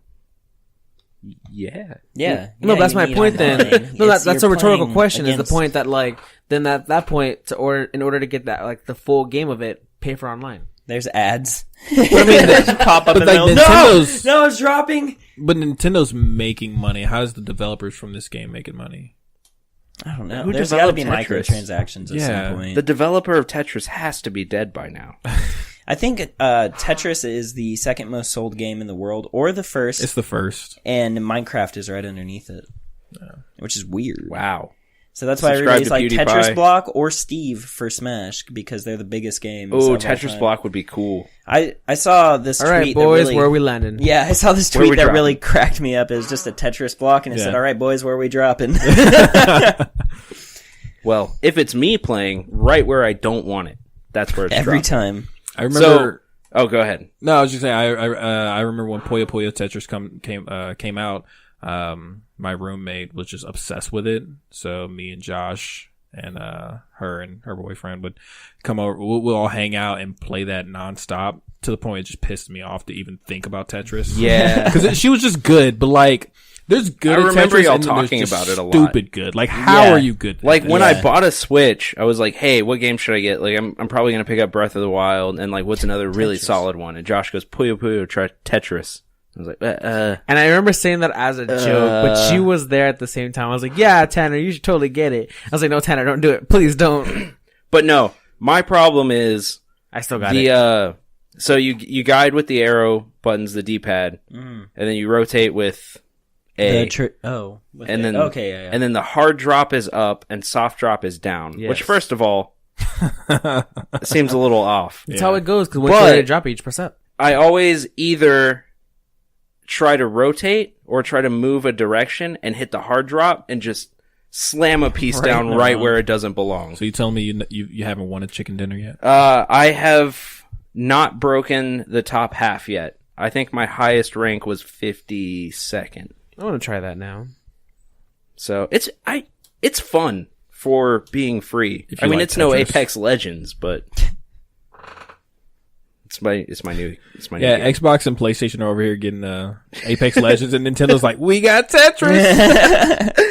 Yeah. yeah. No, Yeah, that's you my need point. Then online. no, It's- that's you're a rhetorical playing question. Is the against- point that like then at that point in order to get that like the full game of it, pay for online. There's ads. But I mean, They pop up but in like the middle. Nintendo's, No, it's dropping. but Nintendo's making money. How is the developers from this game making money? I don't know. Who There's got to developed be Tetris? microtransactions at Yeah. some point. The developer of Tetris has to be dead by now. I think Tetris is the second most sold game in the world, or the first, It's the first. and Minecraft is right underneath it, which is weird. Wow. So that's why Subscribe everybody's to like PewDiePie. Tetris Block or Steve for Smash because they're the biggest games. Oh, of all Tetris time. Block would be cool. I saw this All tweet right, that boys, really, where are we landing? yeah, I saw this Where we tweet that dropping? really cracked me up. It was just a Tetris block, and it Yeah. said, "All right, boys, where are we dropping?" Well, if it's me playing right where I don't want it, that's where it's Every dropped. time. I remember. Oh, go ahead. No, I was just saying. I remember when Puyo Puyo Tetris came out. My roommate was just obsessed with it. So me and Josh and her and her boyfriend would come over. We'll all hang out and play that nonstop to the point it just pissed me off to even think about Tetris. Yeah. because she was just good, but like. There's good. I at remember Tetris, y'all and then there's talking just about it a lot. Stupid good. Like, how Yeah. are you good? at Like this? when Yeah. I bought a Switch, I was like, "Hey, what game should I get?" Like, I'm probably gonna pick up Breath of the Wild, and like, what's another really solid one? And Josh goes, "Puyo Puyo, try Tetris." I was like, And I remember saying that as a joke, but she was there at the same time. I was like, "Yeah, Tanner, you should totally get it." I was like, "No, Tanner, don't do it. Please don't." But no, my problem is I still got it. so you guide with the arrow buttons, the D-pad, and then you rotate with A. With And it. then okay, yeah. and then the hard drop is up and soft drop is down. Yes. Which, first of all, seems a little off. That's how it goes. Because once But- you're ready to drop it, you just press up. I always either try to rotate or try to move a direction and hit the hard drop and just slam a piece Right down now. right where it doesn't belong. So you telling me you haven't won a chicken dinner yet? I have not broken the top half yet. I think my highest rank was 52nd. I want to try that now. So it's fun for being free. If you I mean, like it's no Tetris. Apex Legends, but it's my new Yeah, game. Xbox and PlayStation are over here getting Apex Legends, and Nintendo's like, we got Tetris.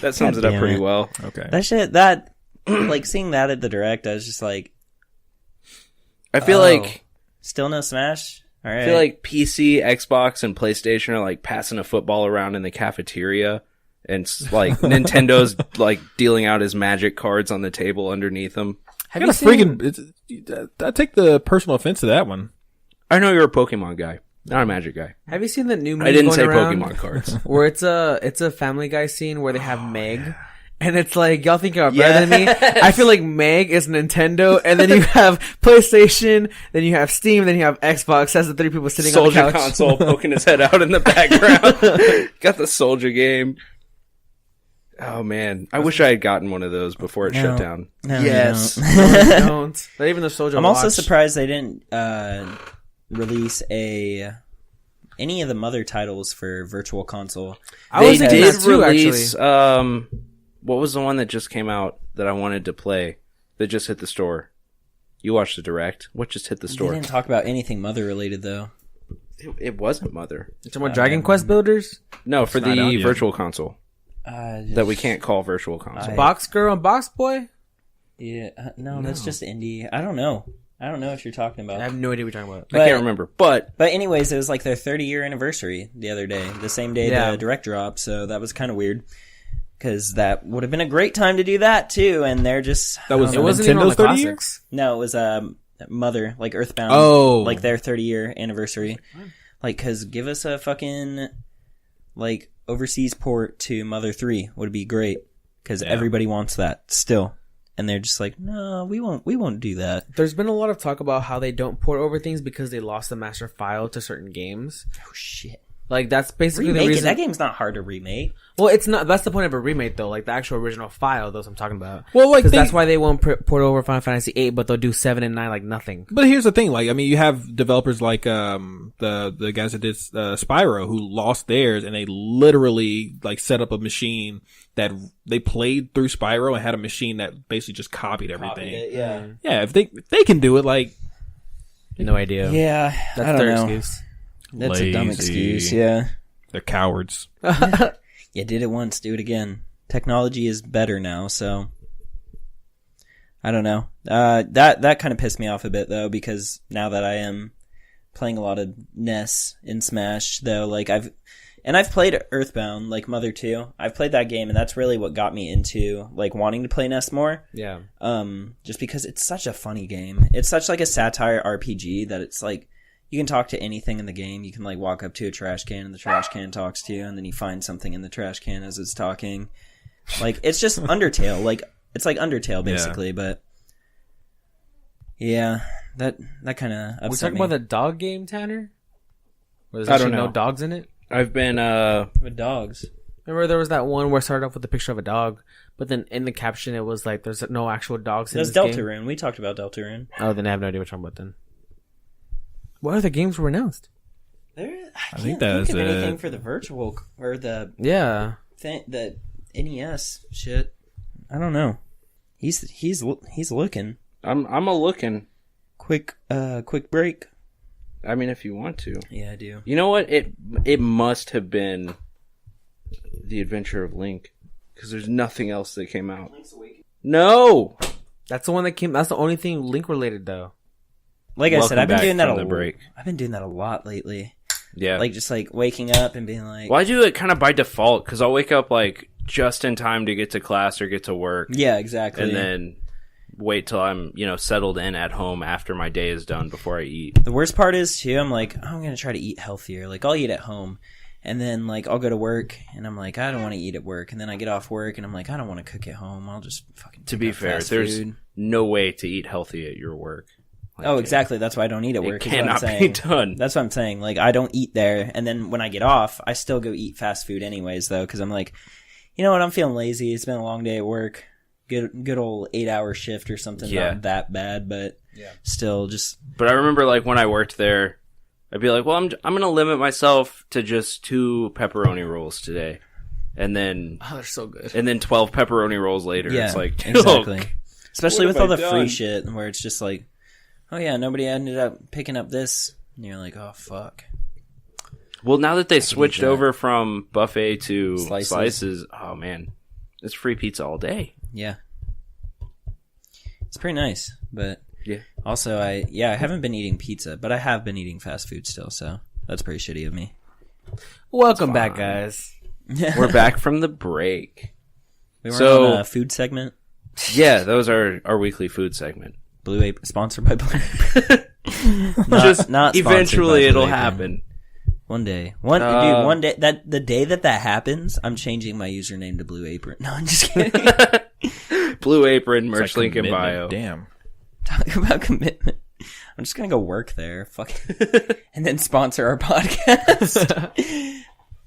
That sums God it up damn pretty it. well. Okay. that like seeing that at the direct, I was just like, I feel Oh. like still no Smash. All right. I feel like PC, Xbox, and PlayStation are like passing a football around in the cafeteria, and like Nintendo's like dealing out his magic cards on the table underneath them. Have I you got a seen? freaking. I take the personal offense to that one. I know you're a Pokemon guy, not a Magic guy. Have you seen the new meme I didn't going say around Pokemon cards. where it's a Family Guy scene where they have Meg? And it's like, y'all think you're better than me? I feel like Meg is Nintendo, and then you have PlayStation, then you have Steam, then you have Xbox. That's the three people sitting Soldier on the couch. console poking his head out in the background. Got the Soldier game. Oh man, I wish I had gotten one of those before it shut down. No, you yes. don't. Don't. But even the Soldier I'm also Watch. surprised they didn't release any of the mother titles for Virtual Console. I They was thinking did that too, release. actually. What was the one that just came out that I wanted to play? That just hit the store. You watched the direct. What just hit the They store? didn't talk about anything mother related though. It wasn't Mother. Some more Dragon Quest builders? No, for It's not out the yet. Virtual Console. that we can't call virtual console. Box Girl and Box Boy? Yeah, no, that's just indie. I don't know what you're talking about. I have no idea what you're talking about. I can't remember, but anyways, it was like their 30-year anniversary the other day, the same day the direct drop. So that was kind of weird because that would have been a great time to do that too. And they're just That was It wasn't even on Nintendo's the 30 year? classics. no, it was Mother, like Earthbound. Oh. like their 30-year anniversary. Like, cause give us a fucking like overseas port to Mother 3 would be great because everybody wants that still. And they're just like, no, we won't do that. There's been a lot of talk about how they don't port over things because they lost the master file to certain games. Oh shit! Like that's basically the Remake it. reason. That game's not hard to remake. Well, it's not. That's the point of a remake, though. Like the actual original file, those I'm talking about. Well, like Because that's why they won't port over Final Fantasy 8, but they'll do 7 and 9 like nothing. But here's the thing, like, I mean, you have developers like, the guys that did, Spyro who lost theirs and they literally, like, set up a machine that they played through Spyro and had a machine that basically just copied everything. yeah. Yeah, if they can do it, like, No idea. Yeah, That's I don't their know. excuse. That's a dumb Lazy. excuse. Yeah. they're cowards. You did it once, do it again. Technology is better now, so I don't know. That kind of pissed me off a bit though, because now that I am playing a lot of NES in Smash, though, like I've played Earthbound, like Mother 2. I've played that game, and that's really what got me into like wanting to play NES more. Yeah. Just because it's such a funny game. It's such like a satire RPG that it's like you can talk to anything in the game. You can like walk up to a trash can and the trash can talks to you, and then you find something in the trash can as it's talking. Like it's just Undertale. Like it's like Undertale basically, but yeah, that kind of upset We're talking me. about the dog game, Tanner? Where there's I don't actually no know. dogs in it? I've been with dogs. Remember there was that one where it started off with a picture of a dog, but then in the caption it was like there's no actual dogs in That's this game. Deltarune. We talked about Deltarune. Oh, then I have no idea what you're talking about then. What other games were announced? I think can't that's think of anything it. for the virtual or the Yeah. the NES shit. I don't know. He's looking. I'm a looking. Quick break. I mean, if you want to. Yeah, I do. You know what? It must have been The Adventure of Link, because there's nothing else that came out. No. That's the one that came. That's the only thing Link related though. Like I said, Welcome I've been back doing that from a the break. I've been doing that a lot lately. Yeah. Like just like waking up and being like, Well, I do it kind of by default, because I'll wake up like just in time to get to class or get to work, yeah, exactly. and then wait till I'm settled in at home after my day is done before I eat. The worst part is too, I'm like, oh, I'm gonna try to eat healthier. Like I'll eat at home, and then like I'll go to work, and I'm like, I don't want to eat at work, and then I get off work, and I'm like, I don't want to cook at home. I'll just fucking. To pick be up fair, fast there's food. no way to eat healthy at your work. Like, Oh, exactly. That's why I don't eat at It work. is what I'm cannot be saying. done. That's what I'm saying. Like I don't eat there, and then when I get off, I still go eat fast food anyways, though, because I'm like, you know what? I'm feeling lazy. It's been a long day at work. Good old 8-hour shift or something. Yeah. Not that bad, but still just. But I remember, like, when I worked there, I'd be like, well, I'm going to limit myself to just 2 pepperoni rolls today. And then, Oh, they're so good. and then 12 pepperoni rolls later. Yeah, It's like, exactly. look, Especially what with all have the I free done? shit, where it's just like, oh yeah, nobody ended up picking up this. And you're like, oh fuck. Well, now that they switched that. over from buffet to Slices. slices, oh man, it's free pizza all day. Yeah. It's pretty nice, but Yeah. also I haven't been eating pizza, but I have been eating fast food still, so that's pretty shitty of me. Welcome back, guys. We're back from the break. We were So- on a food segment. Yeah, those are our weekly food segment. Blue Apron, sponsored by Blue Apron. Just not sponsored eventually by Blue it'll Apron. happen. One day, Uh, dude. One day, the day that happens, I'm changing my username to Blue Apron. No, I'm just kidding. Blue Apron, merch It's like link in commitment. bio. Damn. Talk about commitment. I'm just gonna go work there, and then sponsor our podcast.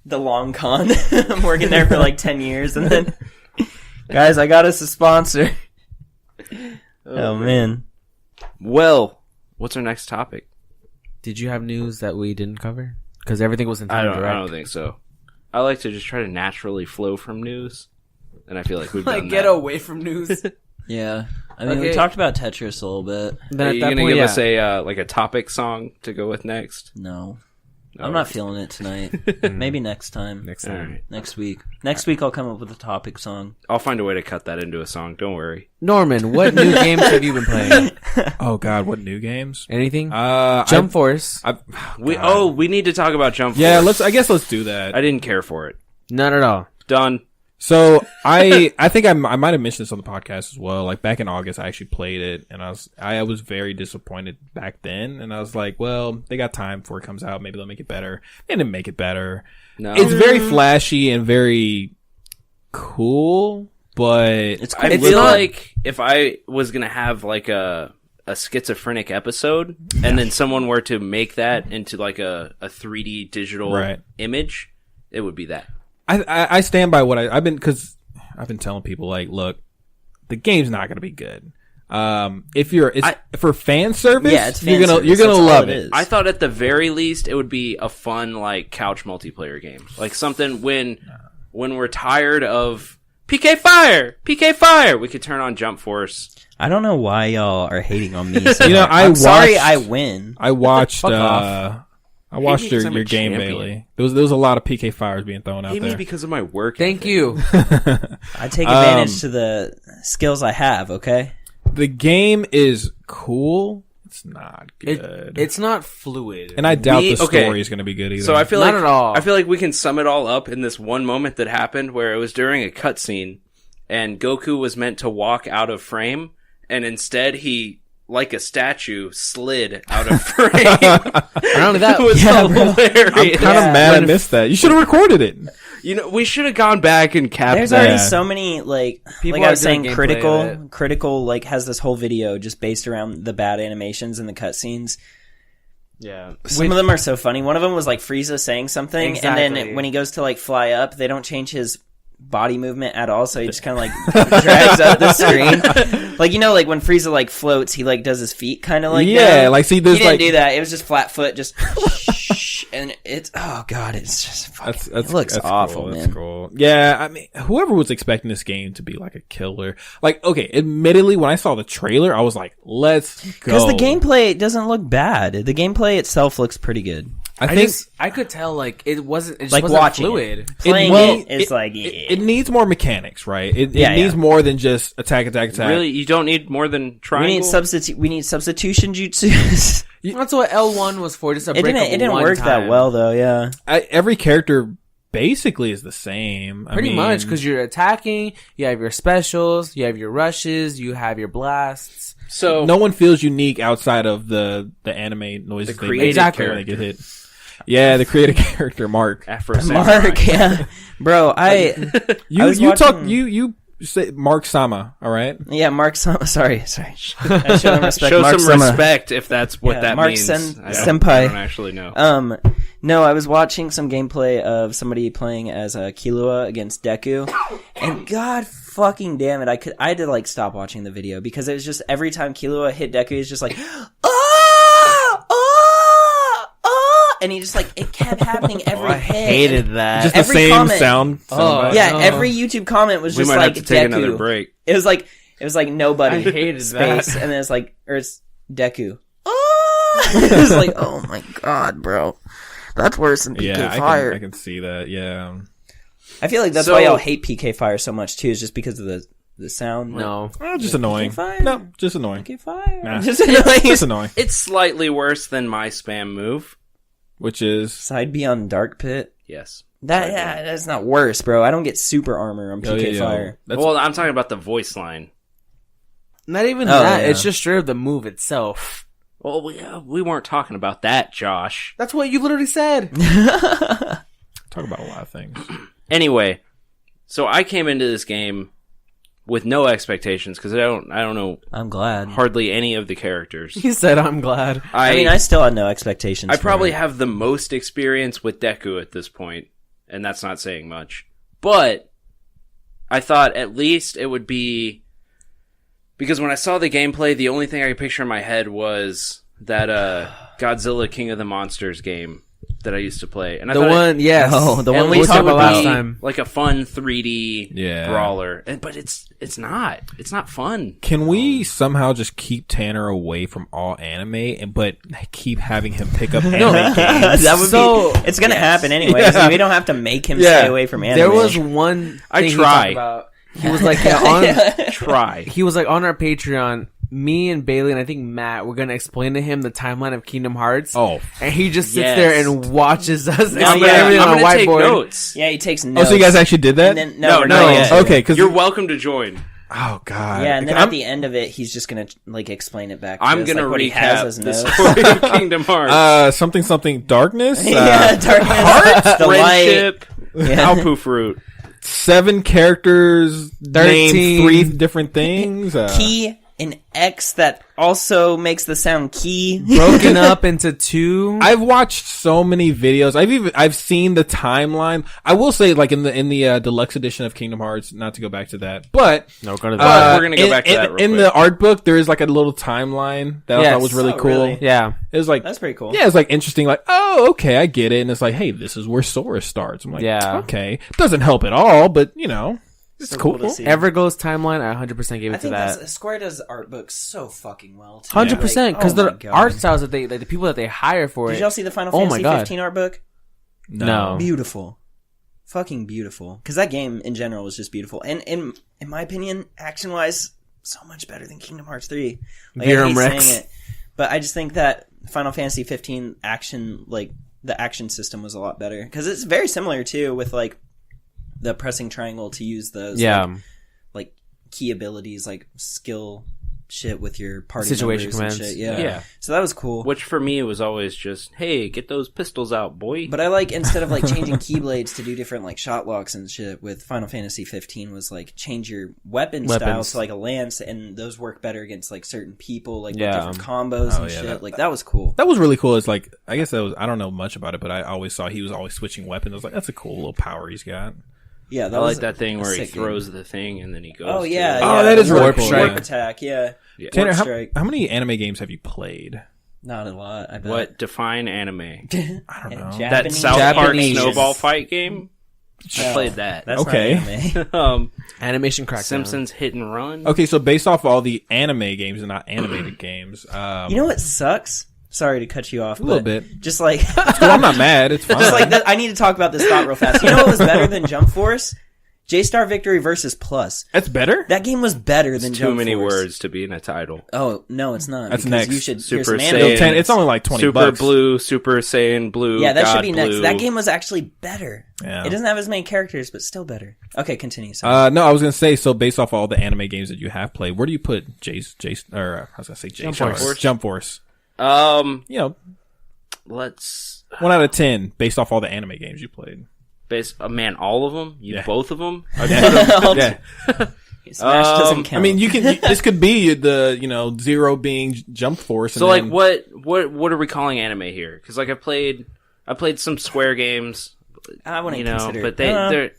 The long con. I'm working there for like 10 years, and then, guys, I got us a sponsor. Oh man. Well, what's our next topic? Did you have news that we didn't cover? Because everything was in I time don't direct. think so. I like to just try to naturally flow from news, and I feel like we've done Like, get that. away from news. Yeah. I mean, we Okay. talked about Tetris a little bit. Then Are at you that gonna point, give yeah. us a like a topic song to go with next? No. I'm not feeling it tonight. Maybe next time. Next All time. right. Next week. Next week I'll come up with a topic song. I'll find a way to cut that into a song. Don't worry. Norman, what new games have you been playing? Oh God, what new games? Anything? Jump. Jump Force. We need to talk about Jump Yeah, Force. I guess let's do that. I didn't care for it. None at all. Done. So I think I might have mentioned this on the podcast as well. Like back in August, I actually played it, and I was very disappointed back then. And I was like, well, they got time before it comes out. Maybe they'll make it better. They didn't make it better. No. It's very flashy and very cool, but It's cool. I feel not- like if I was gonna have like a schizophrenic episode, and then someone were to make that into like a 3D digital Right. image, it would be that. I stand by what I've been telling people, like, look, the game's not going to be good. For fan service, Yeah, it's fan you're gonna service. That's all love it it. is. I thought at the very least it would be a fun like couch multiplayer game, like something when we're tired of PK Fire, we could turn on Jump Force. I don't know why y'all are hating on me. So You know, much. I I'm sorry watched- I win. I watched Fuck off. I watched Hate me 'cause your I'm a game, champion. Bailey. There was a lot of PK fires being thrown out Hate me there. because of my work. Thank ethic. you. I take advantage to the skills I have, okay? The game is cool. It's not good. It's not fluid. And I doubt the okay. story is going to be good either. So I feel Not like at all. I feel like we can sum it all up in this one moment that happened where it was during a cutscene, and Goku was meant to walk out of frame, and instead he, like a statue, slid out of frame. Not only that, It was hilarious. I'm kind of mad I missed that. You should have recorded it. You know, we should have gone back and capped There's that. already so many, like People I are was saying, doing gameplay of it. Critical, like, has this whole video just based around the bad animations and the cutscenes. yeah. Some of them are so funny. One of them was, like, Frieza saying something, and Exactly. then when he goes to, like, fly up, they don't change his body movement at all, so he just kind of, like, drags up the screen. Like, you know, like, when Frieza, like, floats, he, like, does his feet kind of like Yeah, that. like, see, He there's didn't like do that. It was just flat foot, just and it's, oh, God, it's just fucking, it looks that's awful, cool, man. That's cool. Yeah, I mean, whoever was expecting this game to be like a killer, like, okay, admittedly, when I saw the trailer, I was like, let's go. Because the gameplay doesn't look bad. The gameplay itself looks pretty good. I think I could tell like it just Like wasn't watching fluid. Playing well, it is like, it needs more mechanics, right? It Yeah, needs yeah. more than just attack. Really, you don't need more than we triangle. need substitution jutsu. That's what L1 was for. Just a It break didn't one work that time. well though. Yeah, Every character basically is the same. Pretty much because you're attacking. You have your specials. You have your rushes. You have your blasts. So no one feels unique outside of the anime noises The they creative make Exactly. when they get hit. Yeah, the creative character, Mark. Afro Samurai. Mark. Yeah, bro. I was You talk. watching- You say Mark Sama. All right. yeah, Mark. Sorry. I show him respect. Show Mark some Sama. respect if that's what Yeah, that Mark means. Senpai. I don't actually know. No, I was watching some gameplay of somebody playing as Killua against Deku, and god fucking damn it, I had to like stop watching the video because it was just every time Killua hit Deku, he's just like, and he just like it kept happening every I hit. hated that. Just every the same comment- sound. Oh, soundbite. Yeah, no. every YouTube comment was We just might like have to take Deku. another break. It was like nobody. I hated space, that. and then it's like or it's Deku. It was like, oh my god, bro, that's worse than PK Yeah, Fire. I can see that. Yeah. I feel like that's So- why y'all hate PK Fire so much too, is just because of the sound. No. Just annoying. Fire. No, just annoying. PK Fire. Nah. Just annoying. Just annoying. It's slightly worse than my spam move. Which is Side B on Dark Pit. Yes. That's not worse, bro. I don't get super armor on PK Fire. That's, Well, I'm talking about the voice line. Not even Oh, that. yeah. It's just straight up the move itself. Well, we weren't talking about that, Josh. That's what you literally said. talk about a lot of things. Anyway, so I came into this game with no expectations because I don't know I'm glad. hardly any of the characters. He said, "I'm glad." I mean, I still had no expectations. I for probably it. have the most experience with Deku at this point, and that's not saying much. But I thought at least it would be because when I saw the gameplay, the only thing I could picture in my head was that Godzilla King of the Monsters game that I used to play, and I The thought one, yes. Oh, the one And we we'll talked talk about last be time. like a fun 3D Yeah. brawler, but it's not. It's not fun. Can we somehow just keep Tanner away from all anime, but keep having him pick up anime games? That would So- be. It's gonna happen anyways. Yeah. We don't have to make him Yeah. stay away from anime. There was one I thing he try. talked about. He was like, Try. he was like, on our Patreon, me and Bailey and I think Matt, we're going to explain to him the timeline of Kingdom Hearts. Oh. And he just sits Yes. there and watches us explain I'm everything on a gonna take whiteboard. notes. Yeah, he takes Oh, notes. so you guys actually did that? And then, No, we're no. not yet. Okay, because You're welcome to join. oh god, Yeah, and then I'm- at the end of it, he's just gonna like explain it back. To I'm us, gonna like, what he has recap as the notes. story of Kingdom Hearts. something darkness. Yeah, darkness, the light. Friendship. Yeah. Alpoo fruit. 7 characters, 13. name 3 different things. Key and X that also makes the sound key. Broken up into 2. I've watched so many videos. I've seen the timeline. I will say, like in the deluxe edition of Kingdom Hearts, not to go back to that, but No, go to We're gonna go back to that real in quick. the art book. There is like a little timeline that I Yes. thought was really Oh, cool. really? Yeah. It was like That's pretty cool. yeah, it's like interesting. Like oh, okay, I get it. And it's like hey, this is where Sora starts. I'm like Yeah. okay, doesn't help at all, but you know, it's So cool. cool to see. Evergo's timeline, I 100% gave I it to think that. Square does art books so fucking well. Too. 100%, Like, because oh my the God. art styles that they, like, the people that they hire for Did it. y'all see the Final Oh my Fantasy God. 15 art book? No. Beautiful, fucking beautiful. Because that game in general was just beautiful, and in my opinion, action wise, so much better than Kingdom Hearts 3. Like, I Virum hate Rex. saying it, but I just think that Final Fantasy 15 action, like the action system, was a lot better because it's very similar too with like the pressing triangle to use those like key abilities, like skill shit with your party Situation members and commands. shit. Yeah. Yeah. So that was cool. Which for me was always just, hey, get those pistols out, boy. But I like, instead of like changing keyblades to do different like shot locks and shit with Final Fantasy 15 was like change your weapon style Weapons. to like a lance, and those work better against like certain people, like Yeah. with different combos and yeah, shit. that- Like that was cool. That was really cool. It's like I guess that was I don't know much about it, but I always saw he was always switching weapons. I was like, that's a cool little power he's got. Yeah, that I was like that thing a where he sick game. throws the thing and then he goes. Oh to yeah, it. yeah. that is really warp cool, Warp yeah. attack, yeah. Yeah. Tanner, Warp how, strike. how many anime games have you played? Not a lot. I bet. What define anime? I don't know. That Japanese South Park Japanese. snowball fight game. I Oh, played that. That's Okay. Not anime. Animation crackdown. Simpsons Hit and Run. Okay, so based off all the anime games and not animated games, You know what sucks? Sorry to cut you off, a little but bit. just like Well, I'm not mad. It's fine. just like that, I need to talk about this thought real fast. You know what was better than Jump Force? J-Star Victory versus Plus. That's better. That game was better than Too Jump many Force. words to be in a title. Oh no, it's not. That's because next. You should Super hear some Saiyan. anime. Yo, 10, it's only like $20. Super Blue, Super Saiyan Blue. Yeah, that God should be next. Blue. That game was actually better. Yeah. It doesn't have as many characters, but still better. Okay, continue. Sorry. No, I was gonna say. So based off all the anime games that you have played, where do you put Jace? Or I was gonna say Jace. Jump Force. Jump Force. You know, Let's 1 out of 10 based off all the anime games you played. man, all of them. You Yeah. both of them. Yeah. Smash doesn't count. I mean, you can. This could be the 0 being Jump Force. So and like, then- what are we calling anime here? Because like I played some Square games. I wouldn't You know, consider. but they're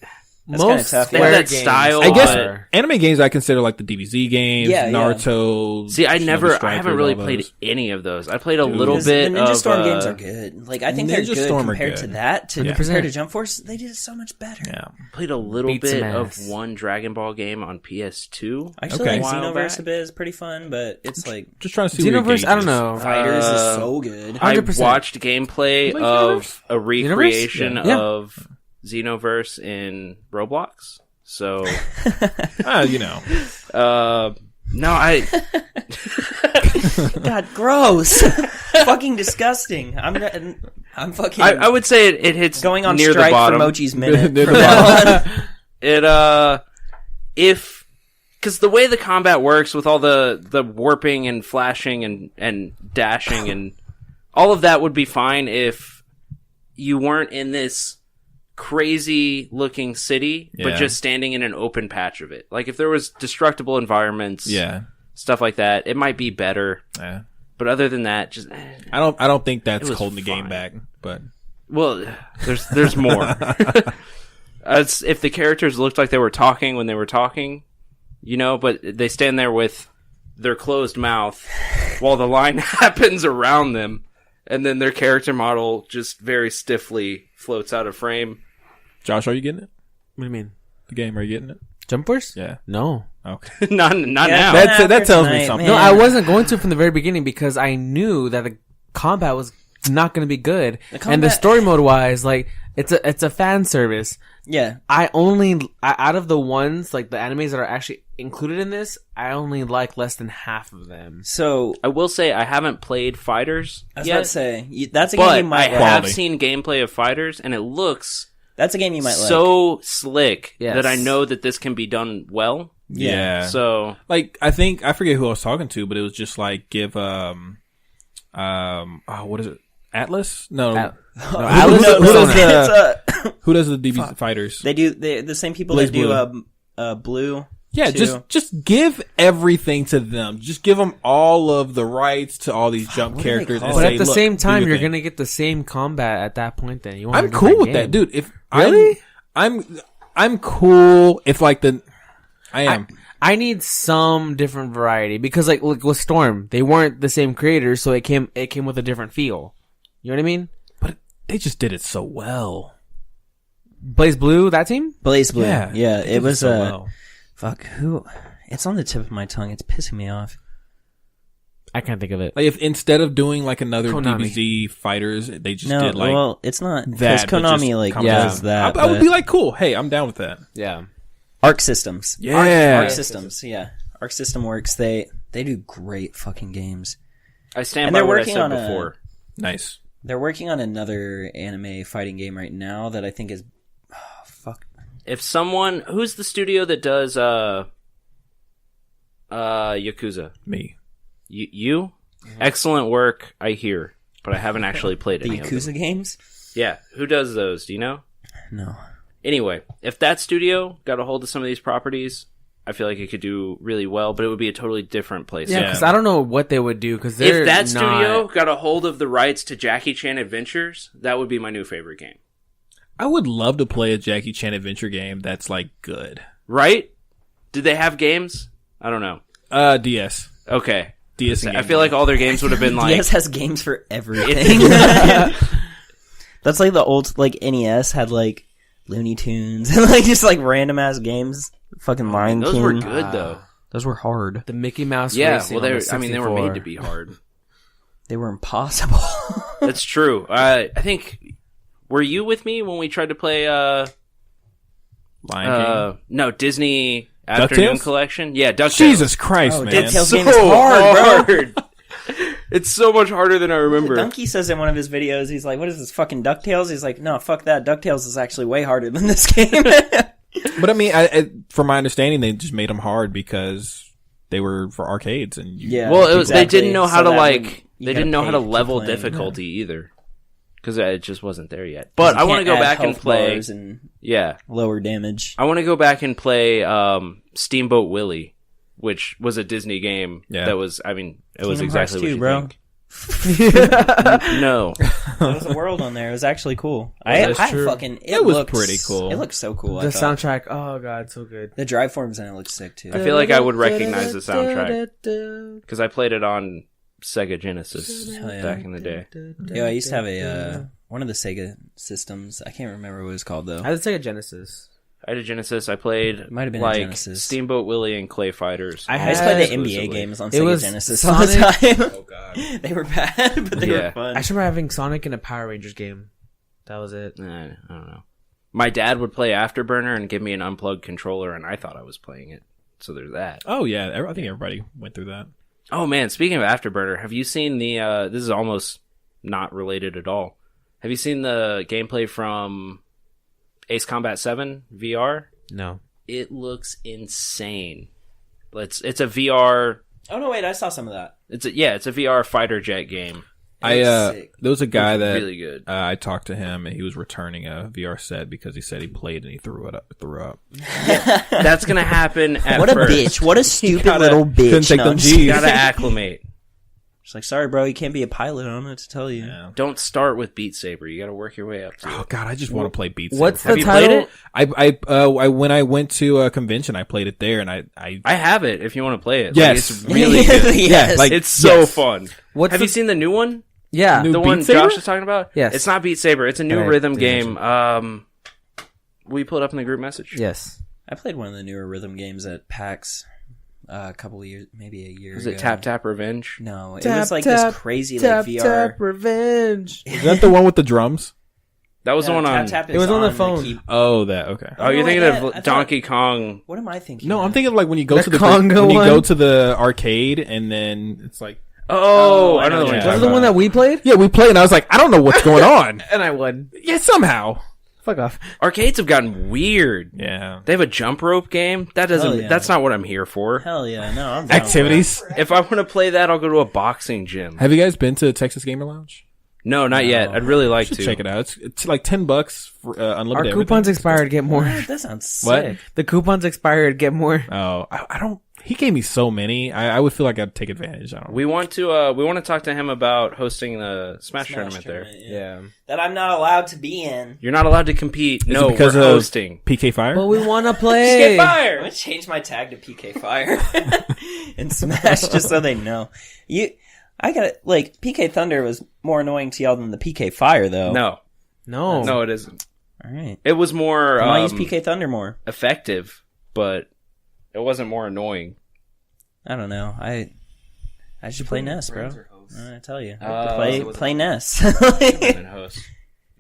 That's kinda Most tough, they yeah. have Square that games style. I guess are- anime games I consider like the DBZ games, Yeah, yeah. Naruto. See, I Shinobi Strikers, haven't really all played those. any of those. I played a little Because bit the Ninja of Storm games are good. Like I think they're Ninja good Storm are compared to good. that. To Yeah. compared to Jump Force, they did it so much better. Yeah. Played a little Beat bit some of ass. one Dragon Ball game on PS2. I actually Okay. like A while Xenoverse back. a bit. It's pretty fun, but it's like Just trying to see where your Xenoverse, I don't gauge know. Fighters is Uh, so good. I 100%. watched gameplay Like of a recreation Yeah. of Xenoverse in Roblox. So, is. no, I God, gross, fucking disgusting. I'm fucking. I would say it hits going on near strike the for bottom. Mochi's minute. Near the from now on. Because the way the combat works with all the warping and flashing and dashing and all of that would be fine if you weren't in this crazy looking city, but Yeah. just standing in an open patch of it. Like if there was destructible environments, Yeah. stuff like that, it might be better. Yeah. But other than that, just I don't think that's It was holding the game fine. back, but well, there's more. If the characters looked like they were talking when they were talking, but they stand there with their closed mouth while the line happens around them, and then their character model just very stiffly floats out of frame. Josh, are you getting it? What do you mean? The game, are you getting it? Jump Force? Yeah. No. Okay. not now. That tells me something. No, I wasn't going to from the very beginning because I knew that the combat was not going to be good. And the story mode wise, like, it's a fan service. Yeah. Out of the ones, like the animes that are actually included in this, I only like less than half of them. So I will say I haven't played Fighters I was yet, about to say that's a game but you might I like. have seen gameplay of Fighters, and it looks That's a game you might like. so slick Yes. that I know that this can be done well. Yeah. So Like, I forget who I was talking to, but it was just like, give, what is it? Atlas? No. Atlas who does It's the, who does the DB fighters? they do the same people Blaze that do Blue. Yeah, too. just give everything to them. Just give them all of the rights to all these jump what do they characters. call And it? But say, at the "Look, same do time, your you're thing." gonna get the same combat at that point. Then you want I'm cool with that, dude. If Really? I'm cool if like I am. I need some different variety because, like with Storm, they weren't the same creators, so it came with a different feel. You know what I mean? But they just did it so well. Blaze Blue, that team? Blaze Blue. Yeah, Yeah, they it did was so well. fuck who. It's on the tip of my tongue. It's pissing me off. I can't think of it. Like if instead of doing like another Konami. DBZ fighters, they just No, did like well, it's not because that. but just Konami like comes does out. that. I would but be like, cool. Hey, I'm down with that. Yeah. Arc Systems. Yeah. Arc Systems. Yeah, Arc System Works. They do great fucking games. I stand And by they're what I working said on a- before. Nice. They're working on another anime fighting game right now that I think is fuck. If someone who's the studio that does Yakuza? Me. You? Excellent work, I hear, but I haven't actually played The any of them. Yakuza games? Yeah, who does those? Do you know? No. Anyway, if that studio got a hold of some of these properties, I feel like it could do really well, but it would be a totally different place. Yeah, because I don't know what they would do because If that studio got a hold of the rights to Jackie Chan Adventures, that would be my new favorite game. I would love to play a Jackie Chan adventure game that's like good. Right? Did they have games? I don't know. DS. Okay. DS and I Game feel Boy. like all their games would have been like... DS has games for everything. That's like the old like NES had like Looney Tunes and like just like random ass games. Fucking Lion Those King. were good, though. Those were hard. the Mickey Mouse. Yeah, Racing well, on the they were made 64. to be hard. They were impossible. That's true. I think... Were you with me when we tried to play... Lion King. No, Disney Afternoon DuckTales? Collection? Yeah, DuckTales. Jesus Christ, Oh, man. DuckTales. So game is hard, bro. hard. It's so much harder than I remember. Donkey says in one of his videos, he's like, "What is this fucking DuckTales?" He's like, "No, fuck that. DuckTales is actually way harder than this game." But I mean, from my understanding, they just made them hard because they were for arcades, and Yeah. Well, it was, exactly. they didn't know how So to that like. when you They gotta didn't know pay how to to keep level playing. difficulty either, because it just wasn't there yet. But I want to Can't go add back and health play. bars and Yeah, lower damage. I want to go back and play Steamboat Willie, which was a Disney game. Yeah. That was. I mean, it was Kingdom Hearts exactly 2, what bro. you think. No, There was a world on there. It was actually cool. that's I true. fucking. It was looks- pretty cool. It looks so cool. The I thought. soundtrack. Oh god, so good. The drive forms in it looks sick too. I feel like I would recognize the soundtrack because I played it on Sega Genesis Hell yeah. back in the day. Yeah, I used to have a one of the Sega systems. I can't remember what it was called though. I had to take a Genesis. I had a Genesis. I played It might have been a like Genesis. Steamboat Willie and Clay Fighters. I I used to play the had- NBA games on It Sega was Genesis all the Sonic- time. Oh god. They were bad, but they Yeah. were fun. I just remember having Sonic in a Power Rangers game. That was it. I don't know. My dad would play Afterburner and give me an unplugged controller, and I thought I was playing it. So there's that. Oh yeah, I think everybody went through that. Oh man, speaking of Afterburner, have you seen the? This is almost not related at all. Have you seen the gameplay from Ace Combat 7 VR? No. It looks insane. It's a VR. Oh no, wait! I saw some of that. It's a VR fighter jet game. Sick. There was a guy It's that really good. I talked to him, and he was returning a VR set because he said he played and he threw up. That's gonna happen at What a first. bitch! What a stupid gotta- little bitch! couldn't take No, them I'm just G's. You gotta acclimate. She's like, sorry, bro, you can't be a pilot. I don't know what to tell you. Yeah. Don't start with Beat Saber. You gotta work your way up to Oh it. god, I just want to play Beat Saber. What's Have the you title? played it? I when I went to a convention, I played it there, and I I have it if you want to play it. Yes. Like, it's really good. Yes. like It's so yes. fun. What's Have the, you seen the new one? Yeah. New The Beat one Saber? Josh is talking about? Yes. It's not Beat Saber. It's a new Okay, rhythm didn't game. We pulled up in the group message. Yes. I played one of the newer rhythm games at PAX a couple of years, maybe a year Was ago. it Tap Tap Revenge? No, it Tap, was like tap, this crazy Tap, like VR. tap, revenge. Is that the one with the drums? That was the one on... Tap, tap It was is on the phone. Oh, that okay. Oh, you're No, thinking I of thought- Donkey Kong. What am I thinking? No, of? I'm thinking of like when you go The to the Congo when you one? go to the arcade and then it's like Oh, I I know know the what one you're you're Was talking it the about. one that we played? yeah, we played and I was like, I don't know what's going on. And I won. Yeah, somehow. Fuck off. Arcades have gotten weird. Yeah. They have a jump rope game. That doesn't. Hell yeah. That's not what I'm here for. Hell yeah, no, I'm down for Activities. If I want to play that, I'll go to a boxing gym. Have you guys been to Texas Gamer Lounge? No, not yet. I'd really like Should to. check it out. It's like $10 for Our unlimited. coupons everything. expired. Get more. that. That sounds What? sick. The coupons expired. Get more. Oh, I don't. He gave me so many. I would feel like I'd take advantage. I don't. We want to talk to him about hosting the Smash tournament there. Yeah. That I'm not allowed to be in. You're not allowed to compete. Is No, it because we're of hosting. PK Fire? But we want to play. I'm gonna change my tag to PK Fire and Smash just so they know. I got it. Like PK Thunder was more annoying to y'all than the PK Fire, though. No, No. no, it isn't. All right. It was more I use PK Thunder more. effective, but it wasn't more annoying. I don't know. I should play Ness, bro. I tell you, Uh, play Ness. Than host.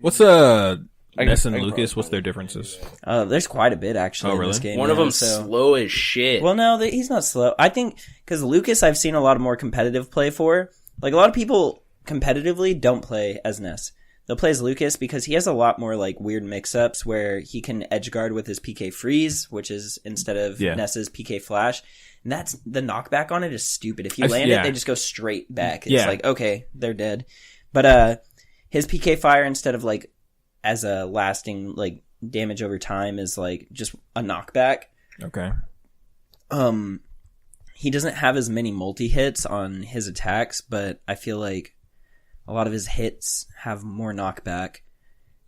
What's Ness and Lucas? What's their differences? There's quite a bit actually Oh, in this really? game. One of yeah, them's so- slow as shit. Well, no, he's not slow. I think because Lucas, I've seen a lot of more competitive play for. Like a lot of people competitively don't play as Ness. They'll play as Lucas because he has a lot more like weird mix-ups where he can edge guard with his PK freeze, which is instead of Ness's PK flash. And that's the knockback on it is stupid. If you land it, they just go straight back. It's like, okay, they're dead. But his PK fire instead of like as a lasting like damage over time is like just a knockback. Okay. He doesn't have as many multi-hits on his attacks, but I feel like a lot of his hits have more knockback.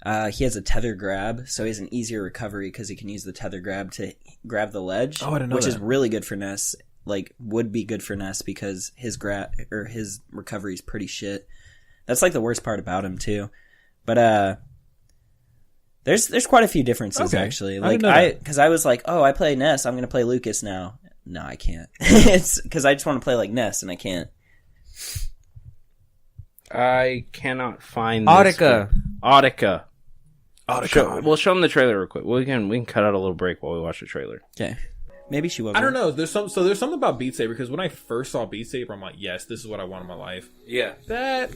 He has a tether grab, so he has an easier recovery because he can use the tether grab to grab the ledge. Oh, I didn't know which that. is really good for Ness. Like, would be good for Ness because his his recovery is pretty shit. That's like the worst part about him too. But there's quite a few differences actually. Like because I was like, oh, I play Ness, I'm gonna play Lucas now. No, I can't. It's because I just want to play like Ness, and I can't. I cannot find this Audica. game. Audica. Audica. We'll show them the trailer real quick. We can cut out a little break while we watch the trailer. Okay, maybe she will. I don't know. There's something about Beat Saber because when I first saw Beat Saber, I'm like, yes, this is what I want in my life. Yeah. That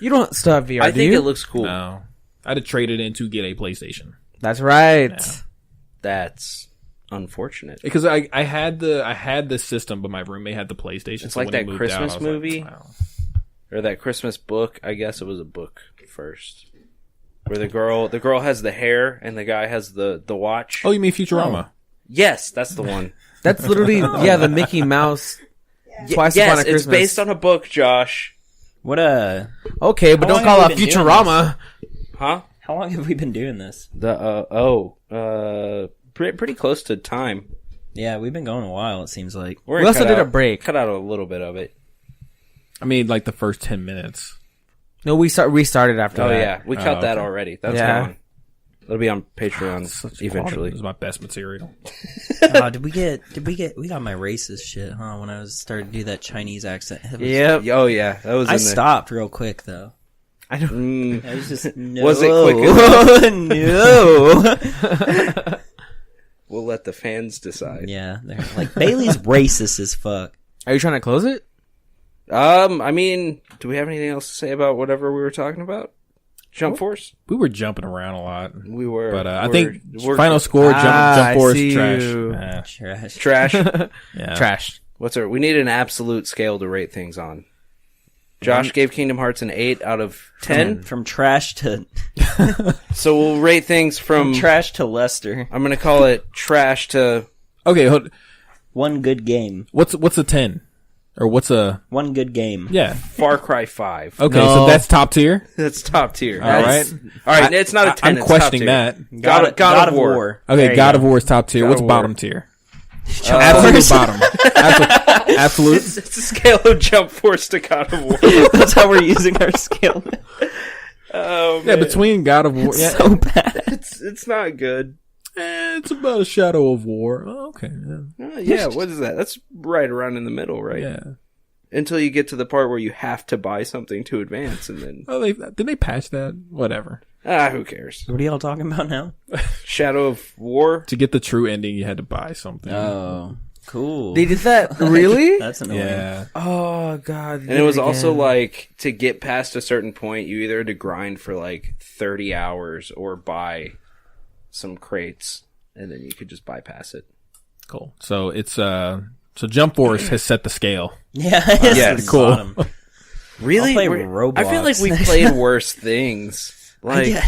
You don't still have VR, I do think you? it looks cool. no, I'd have traded in to get a PlayStation That's right. Yeah. That's unfortunate. because I had the system, but my roommate had the PlayStation. It's so like when he that moved Christmas out, I was like, movie. wow. Or that Christmas book. I guess it was a book first. Where the girl has the hair and the guy has the watch. Oh, you mean Futurama? Yes, that's the one. That's literally the Mickey Mouse. Twice Upon a Yes, Christmas. it's based on a book, Josh. What Okay, but How don't long call have it we been doing Futurama. Huh? How long have we been doing this? Pretty close to time. Yeah, we've been going a while. It seems like. We're We gonna also cut did a out- break. Cut out a little bit of it. I mean, like the first 10 minutes. No, we restarted after Oh that. yeah, we cut that okay. already. That's Yeah. gone. It'll be on Patreon Such eventually. quality. This is my best material. Did we get? We got my racist shit, huh? When I started to do that Chinese accent. It was- Yep. Oh yeah, that was. I in the- stopped real quick though. I don't. Mm, I was just no. Was it quick no. we'll let the fans decide. Yeah, they're like Bailey's racist as fuck. Are you trying to close it? I mean, do we have anything else to say about whatever we were talking about? Jump Force? We were jumping around a lot. We were. But I we're- think we're- final score, I Jump Force, see trash. you. Trash. trash. Yeah. Trash. What's our? We need an absolute scale to rate things on. Josh gave Kingdom Hearts an 8 out of 10. From trash to So we'll rate things from. trash to Lester. I'm gonna call it trash to. Okay, hold, One good game. what's a 10? Or what's a... One good game. Yeah. Far Cry 5. Okay, No. so that's top tier? That's top tier. All right. All right, it's not a 10. I'm it's questioning top that. tier. God of War. Okay, There you God go. of War is top tier. God What's of bottom War. tier? Absolute bottom. Absolute. Absolute. It's a scale of Jump Force to God of War. That's how we're using our scale. Oh, Yeah, man. between God of War. It's Yeah, so bad. It's not good. it's about a Shadow of War. Oh, okay. Yeah, what is that? That's right around in the middle, right? Yeah. Until you get to the part where you have to buy something to advance, and then Oh, did they patch that? Whatever. who cares? What are y'all talking about now? Shadow of War. To get the true ending, you had to buy something. Oh, cool. They did that really? That's annoying. Yeah. Oh god! And it was also like, to get past a certain point, you either had to grind for like 30 hours or buy some crates, and then you could just bypass it. Cool. So it's so Jump Force has set the scale. Yeah, Yeah, it's cool. bottom. Really? I'll play I feel like we Roblox. played worse things. Like, Yeah.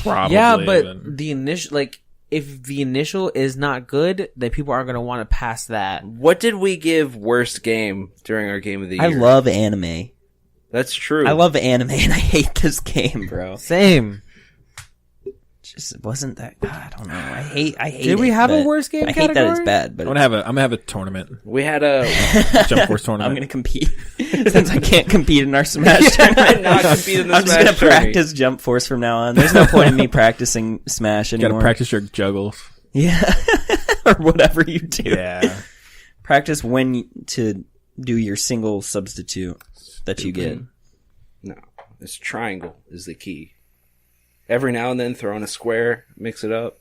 Probably. yeah, but even. the initial, like, if the initial is not good, then people are gonna want to pass that. what did we give worst game during our game of the year? I love anime. That's true. I love anime, and I hate this game, bro. Same. Just wasn't that. I don't know. I hate. Did we it, have a but worst game I hate that it's category? bad, but I'm gonna have a tournament. We had a Jump Force tournament. I'm gonna compete since I can't compete in our Smash tournament. not compete in the I'm just Smash gonna tourney. practice Jump Force from now on. There's no point in me practicing Smash You anymore. gotta practice your juggles. Yeah, or whatever you do. Yeah. Practice to do your single substitute that you get. No, this triangle is the key. Every now and then, throw in a square, mix it up.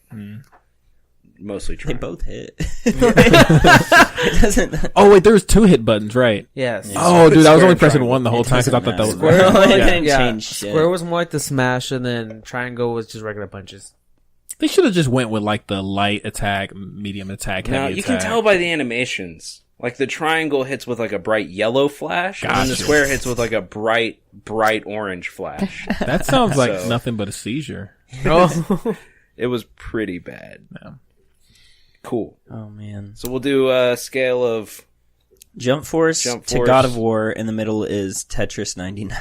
Mostly They triangle. both hit. It doesn't. Oh wait, there was 2 hit buttons, right? Yes. Oh, dude, I was Square only and pressing triangle. 1 the whole It time because I doesn't thought that was matter. Square, yeah. it didn't change shit. Square was more like the smash, and then triangle was just regular punches. They should have just went with like the light attack, medium attack, heavy Now, attack. you can tell by the animations. Like, the triangle hits with like a bright yellow flash, and then the Gotcha. square hits with like a bright orange flash. That sounds like So- nothing but a seizure. Oh, It was pretty bad. Yeah. Cool. Oh man. So we'll do a scale of... Jump Force, Jump to Force. God of War. In the middle is Tetris 99.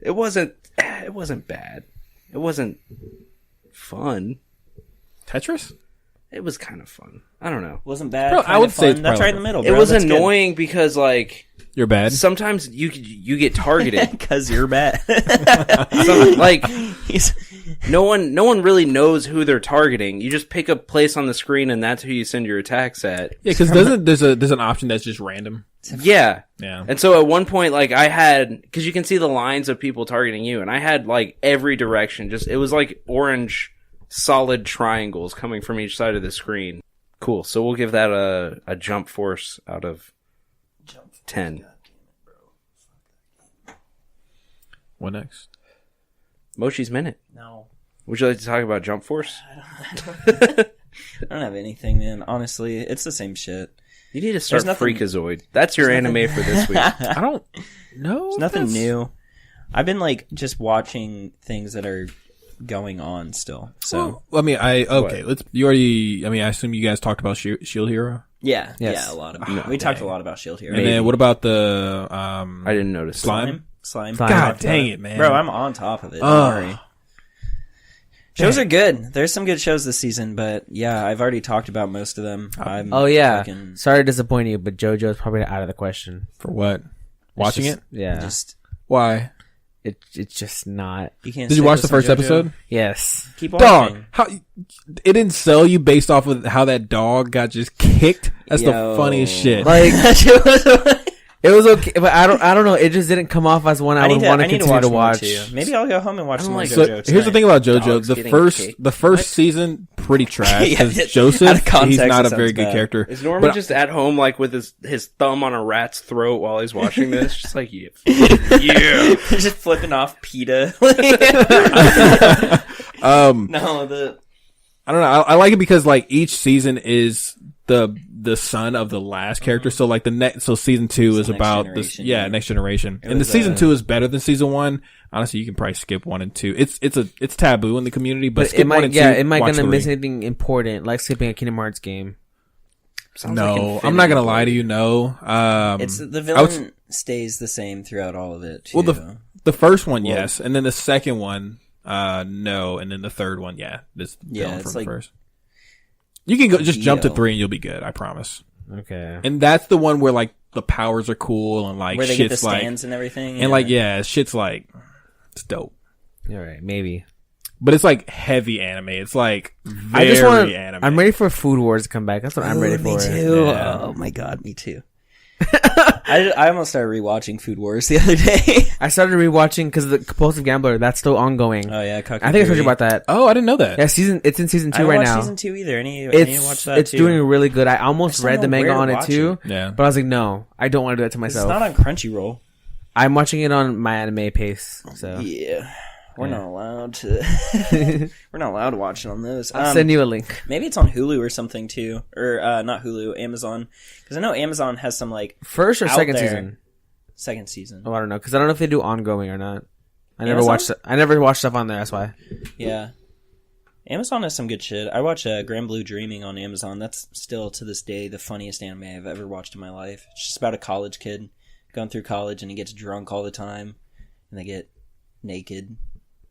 It wasn't bad. It wasn't fun. Tetris? It was kind of fun. I don't know. Wasn't bad. Bro, I kinda would say fun. it's That's probably- right in the middle. It Bro. was That's good. annoying because, like, You're bad. sometimes you get targeted. Because you're bad. Like, He's- no one really knows who they're targeting. You just pick a place on the screen, and that's who you send your attacks at. Yeah, because there's an option that's just random. Yeah. Yeah. And so at one point, like, I had, because you can see the lines of people targeting you, and I had, like, every direction. Just, it was like orange solid triangles coming from each side of the screen. Cool. So we'll give that a Jump Force out of 10. What next? Mochi's Minute. no. Would you like to talk about Jump Force? I don't have anything, man. Honestly, it's the same shit. You need to start There's nothing- Freakazoid. That's your anime for this week. I don't know. There's nothing new. I've been like just watching things that are going on still. So Well, I mean, I assume you guys talked about Shield Hero, yeah, Yes. yeah, a lot of we talked a lot about Shield Hero. and then what about the I didn't notice. slime? Slime. God dang it, man! Bro, I'm on top of it. Don't Ugh. worry. Shows are good. There's some good shows this season, but yeah, I've already talked about most of them. I'm oh yeah. fucking- Sorry to disappoint you, but JoJo's probably out of the question. For what? Watching just- it? Yeah. Just Why? It's just not. you can't. Did you stick watch with the some first JoJo? episode? Yes. Keep watching. Dog, how it didn't sell you based off of how that dog got just kicked? That's the Yo. funniest shit. Like That shit was- it was okay, but I don't know. It just didn't come off as one I would want to continue to more watch. too. Maybe I'll go home and watch some more like- So JoJo. here's the thing about JoJo: Dogs the getting first kicked. season pretty trash Yeah, because out Joseph of context, he's not it a very sounds good bad. character. Is Norman But- just at home, like, with his thumb on a rat's throat while he's watching this? Just like, yeah. Yeah. just flipping off PETA. No, the I don't know. I like it because like each season is the son of the last character. So like season 2 is Next about this. Generation, Yeah, yeah. next generation. It And the was, season 2 is better than season 1. Honestly, you can probably skip 1 and 2. It's taboo in the community, but But skip it 1 might and 2. it might watch gonna 3. miss anything important, like skipping a Kingdom Hearts game. Sounds like No, Infinity I'm not gonna Blade. lie to you. No, it's the I would- villain stays the same throughout all of it. Too. Well, the first one, yes, and then the second one, no, and then the third one, yeah. This Yeah, villain it's from the like- first. You can just jump to Dio. 3 and you'll be good. I promise. Okay. And that's the one where like the powers are cool and like Where they get the shit's like, stands and everything. and like, yeah, shit's like, it's dope. All right, maybe. But it's like heavy anime. It's like I just very want. anime. I'm ready for Food Wars to come back. That's what I'm ready for. Me too. Yeah. Oh my god, me too. I almost started rewatching Food Wars the other day. I started rewatching because the Compulsive Gambler. That's still ongoing. Oh yeah, I think I told you about that. Oh, I didn't know that. Yeah, it's in season I 2 haven't right watched now. season 2 either. I need to watch that It's too. doing really good. I I almost just read don't the know manga where to on it watch too, Yeah. but I was like, no, I don't want to do that to It's myself. not on Crunchyroll. I'm watching it on my anime pace. So Yeah. We're Yeah. not allowed to. We're not allowed to watch it on those. I'll send you a link. Maybe it's on Hulu or something too, or not Hulu, Amazon. Because I know Amazon has some like First or out second there. season? Second season. Oh, I don't know because I don't know if they do ongoing or not. I never Amazon? watched stuff on there. That's why. Yeah. Amazon has some good shit. I watch Grand Blue Dreaming on Amazon. That's still to this day the funniest anime I've ever watched in my life. It's just about a college kid going through college and he gets drunk all the time, and they get naked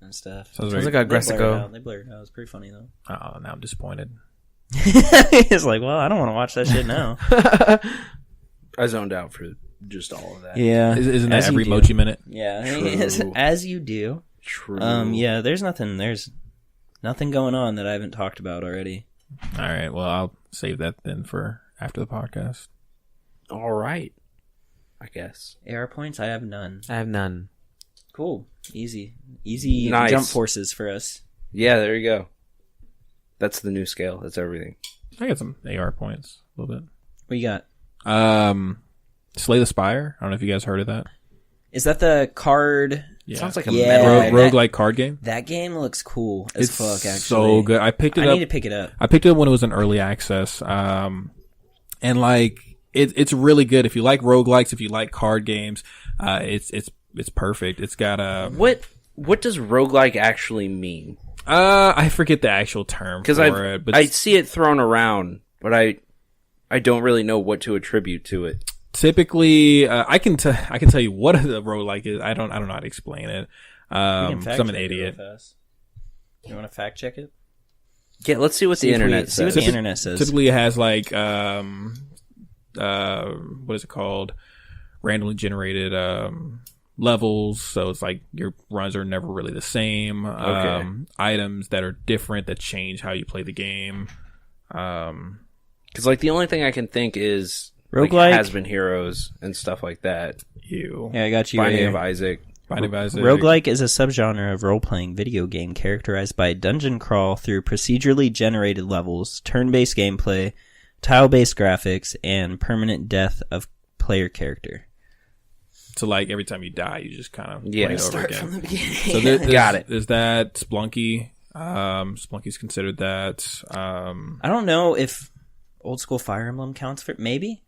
and stuff. Sounds Sounds very, like a They blur it Gressico. out. They blur it out. It's pretty funny though. oh, now I'm disappointed. It's like, well, I don't want to watch that shit now. I zoned out for just all of that. Yeah. Isn't As that you every do. Mochi minute? Yeah. True. As you do. True. Yeah, there's nothing going on that I haven't talked about already. All right. Well, I'll save that then for after the podcast. All right. I guess. AR points, I have none. I have none. Cool. Easy Nice. jump forces for us. Yeah, there you go. That's the new scale. That's everything. I got some AR points a little bit. What you got? Slay the Spire. I don't know if you guys heard of that. Is that the card? Yeah. Sounds like a Yeah. metal. Roguelike card game. That game looks cool as It's fuck, actually. so good. I picked it I up. need to pick it up. I picked it up when it was in early access. And like it's really good if you like roguelikes, if you like card games. It's perfect. It's got a What does roguelike actually mean? I forget the actual term Because for it, but I see it thrown around, but I don't really know what to attribute to it. typically I can tell you what a roguelike is. I don't know how to explain it. We can 'Cause fact I'm an check it real idiot. fast. You want to fact check it? Yeah, let's see what See the if we- internet see what says. the internet says. Typically it has like what is it called? Randomly generated levels, so it's like your runs are never really the same. Okay. Items that are different that change how you play the game. Because like the only thing I can think is Roguelike? has been heroes and stuff like that. Yeah, I got you right Binding here. of Isaac. Binding of Isaac. Roguelike is a subgenre of role-playing video game characterized by a dungeon crawl through procedurally generated levels, turn-based gameplay, tile-based graphics, and permanent death of player character. So like every time you die, you just kind of Yeah. play it over Start again. from the beginning. So there's, Got it. There's that Splunky. Splunky's considered that. I don't know if Old School Fire Emblem counts for maybe.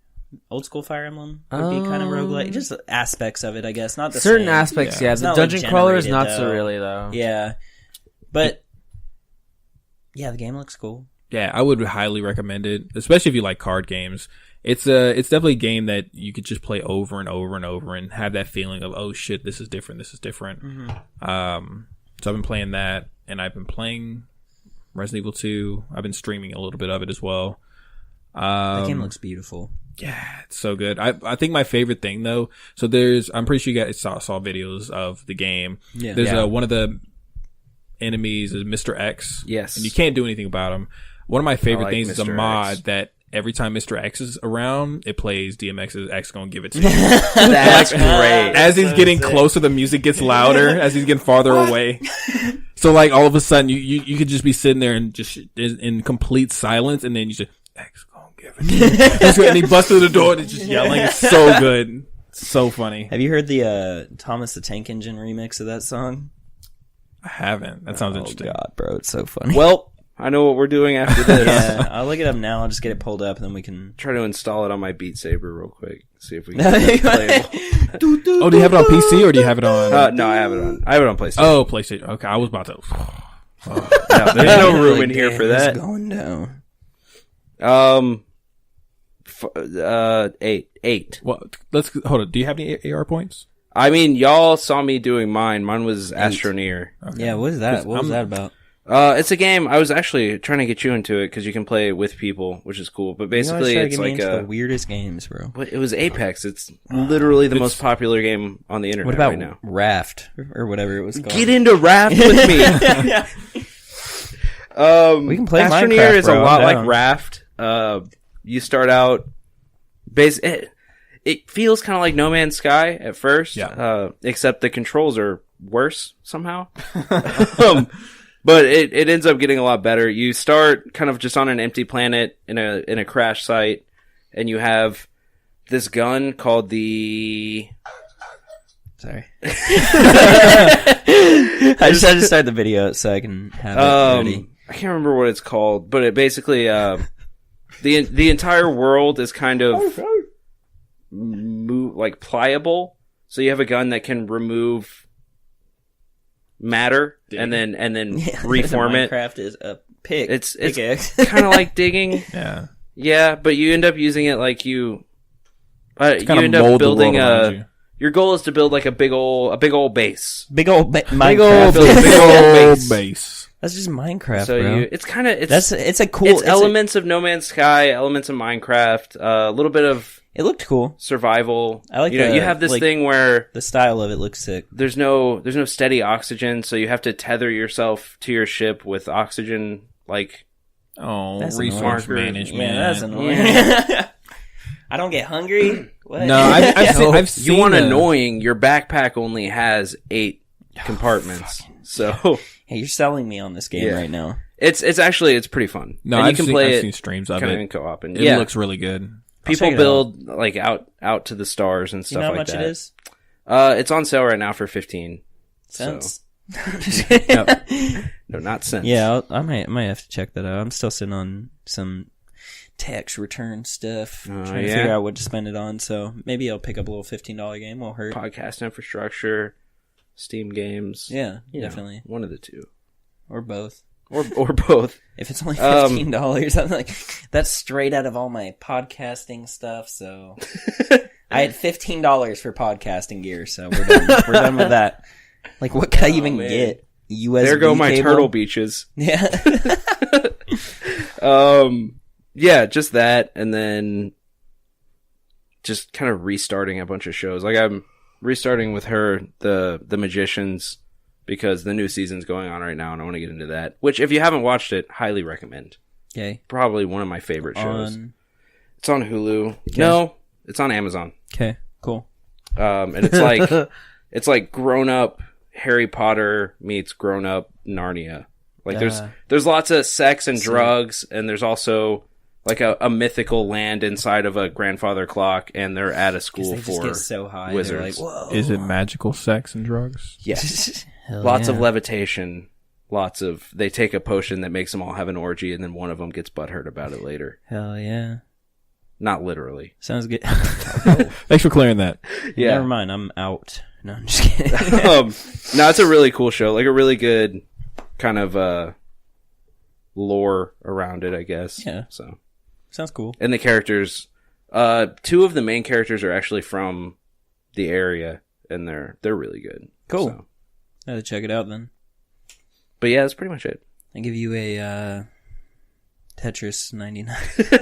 Old School Fire Emblem would be kind of roguelike. Just aspects of it, I guess. Not the Certain same. aspects, Yeah. yeah. It's The not, like, dungeon crawler is generated, not so though. really though. Yeah. But yeah, the game looks cool. Yeah, I would highly recommend it, especially if you like card games. It's definitely a game that you could just play over and over and over and have that feeling of, oh shit, this is different. This is different. Mm-hmm. So I've been playing that, and I've been playing Resident Evil 2. I've been streaming a little bit of it as well. That game looks beautiful. Yeah, it's so good. I think my favorite thing though, so I'm pretty sure you guys saw videos of the game. Yeah. There's Yeah. one of the enemies is Mr. X. Yes. And you can't do anything about him. One of my favorite like things is a Mr. mod X. that every time Mr. X is around, it plays DMX's X gonna give it to you. That's great. As he's getting closer, the music gets louder. As he's getting farther away. So like all of a sudden you could just be sitting there and just in complete silence, and then you just X gonna give it to you. And he busts through the door and it's just yelling. It's so good. So funny. Have you heard the Thomas the Tank Engine remix of that song? I haven't. That sounds Oh interesting. god, bro, it's so funny. Well, I know what we're doing after this. Yeah, I'll look it up now. I'll just get it pulled up, and then we can. Try to install it on my Beat Saber real quick. See if we can get it playable. Oh, do you have it on PC or do you have it on? No, I have it on PlayStation. Oh, PlayStation. Okay, I was about to. No, there's no room in here for It's that. going down. 8. Well, let's hold on. Do you have any AR points? I mean, y'all saw me doing mine. Mine was Astroneer. Yeah, what is that? What was that about? It's a game. I was actually trying to get you into it because you can play with people, which is cool. But basically, it's like the weirdest games, bro. But it was Apex. It's literally the most popular game on the internet What about right now. Raft or whatever it was called? Get into Raft with me. We can play Astroneer Minecraft, is bro. a lot I'm like down. Raft. You start out it feels kind of like No Man's Sky at first, except the controls are worse somehow. But it ends up getting a lot better. You start kind of just on an empty planet in a crash site, and you have this gun called the... Sorry. I just had to start the video so I can have it ready. I can't remember what it's called, but it basically the entire world is kind of like pliable. So you have a gun that can remove matter and then reform it. Minecraft is a pig. It's pickaxe. kind of like digging. Yeah. But you end up using it like you Kinda end up mold the building world around you. Your goal is to build like a big old base. Big old Minecraft. Build a big old base. base. That's just Minecraft, So bro. it's kind of It's a cool. it's elements of No Man's Sky, elements of Minecraft, a little bit of It looked cool. survival. I like you know, the- you have this like- thing where The style of it looks sick. there's no steady oxygen, so you have to tether yourself to your ship with oxygen. Like, Oh, That's resource annoying. management. Yeah, that's annoying. I don't get hungry. What? No, I've seen you want the- annoying? Your backpack only has 8 compartments, so Hey, you're selling me on this game Yeah. right now. it's pretty fun. No, and I've you can seen, play I've it seen streams of kind of it. in co-op, and It yeah, looks really good. people check it build like out to the stars and You stuff know how like much that. it is? It's on sale right now for 15 Cents. No, not cents. Yeah, I might have to check that out. I'm still sitting on some tax return stuff, trying to yeah? figure out what to spend it on. So maybe I'll pick up a little $15 game. Won't hurt. Podcast infrastructure, Steam games. Yeah, You know, definitely, one of the two, or both. or both. If it's only $15, I'm like, that's straight out of all my podcasting stuff. So I had $15 for podcasting gear, so we're done. We're done with that. Like, what could I even man. get? USB There go my cable? turtle beaches. Yeah. Yeah, just that, and then just kind of restarting a bunch of shows. Like I'm restarting with her, the Magicians, because the new season's going on right now, and I want to get into that. Which, if you haven't watched it, highly recommend. Okay. Probably one of my favorite shows. It's on Hulu. Okay. No, it's on Amazon. Okay. Cool. And it's like grown up Harry Potter meets grown up Narnia. Like there's lots of sex and drugs, and there's also like a mythical land inside of a grandfather clock, and they're at a school They just for get so high. wizards. They're like, whoa. Is it magical sex and drugs? Yes. Hell Lots yeah. of levitation. They take a potion that makes them all have an orgy, and then one of them gets butthurt about it later. Hell yeah. Not literally. Sounds good. Thanks for clearing that. Yeah. Never mind. I'm out. No, I'm just kidding. No, it's a really cool show. Like a really good kind of lore around it, I guess. Yeah. So, Sounds cool. and the characters, 2 of the main characters are actually from the area, and they're really good. Cool. So, I had to check it out then. but yeah, that's pretty much it. I give you a Tetris 99.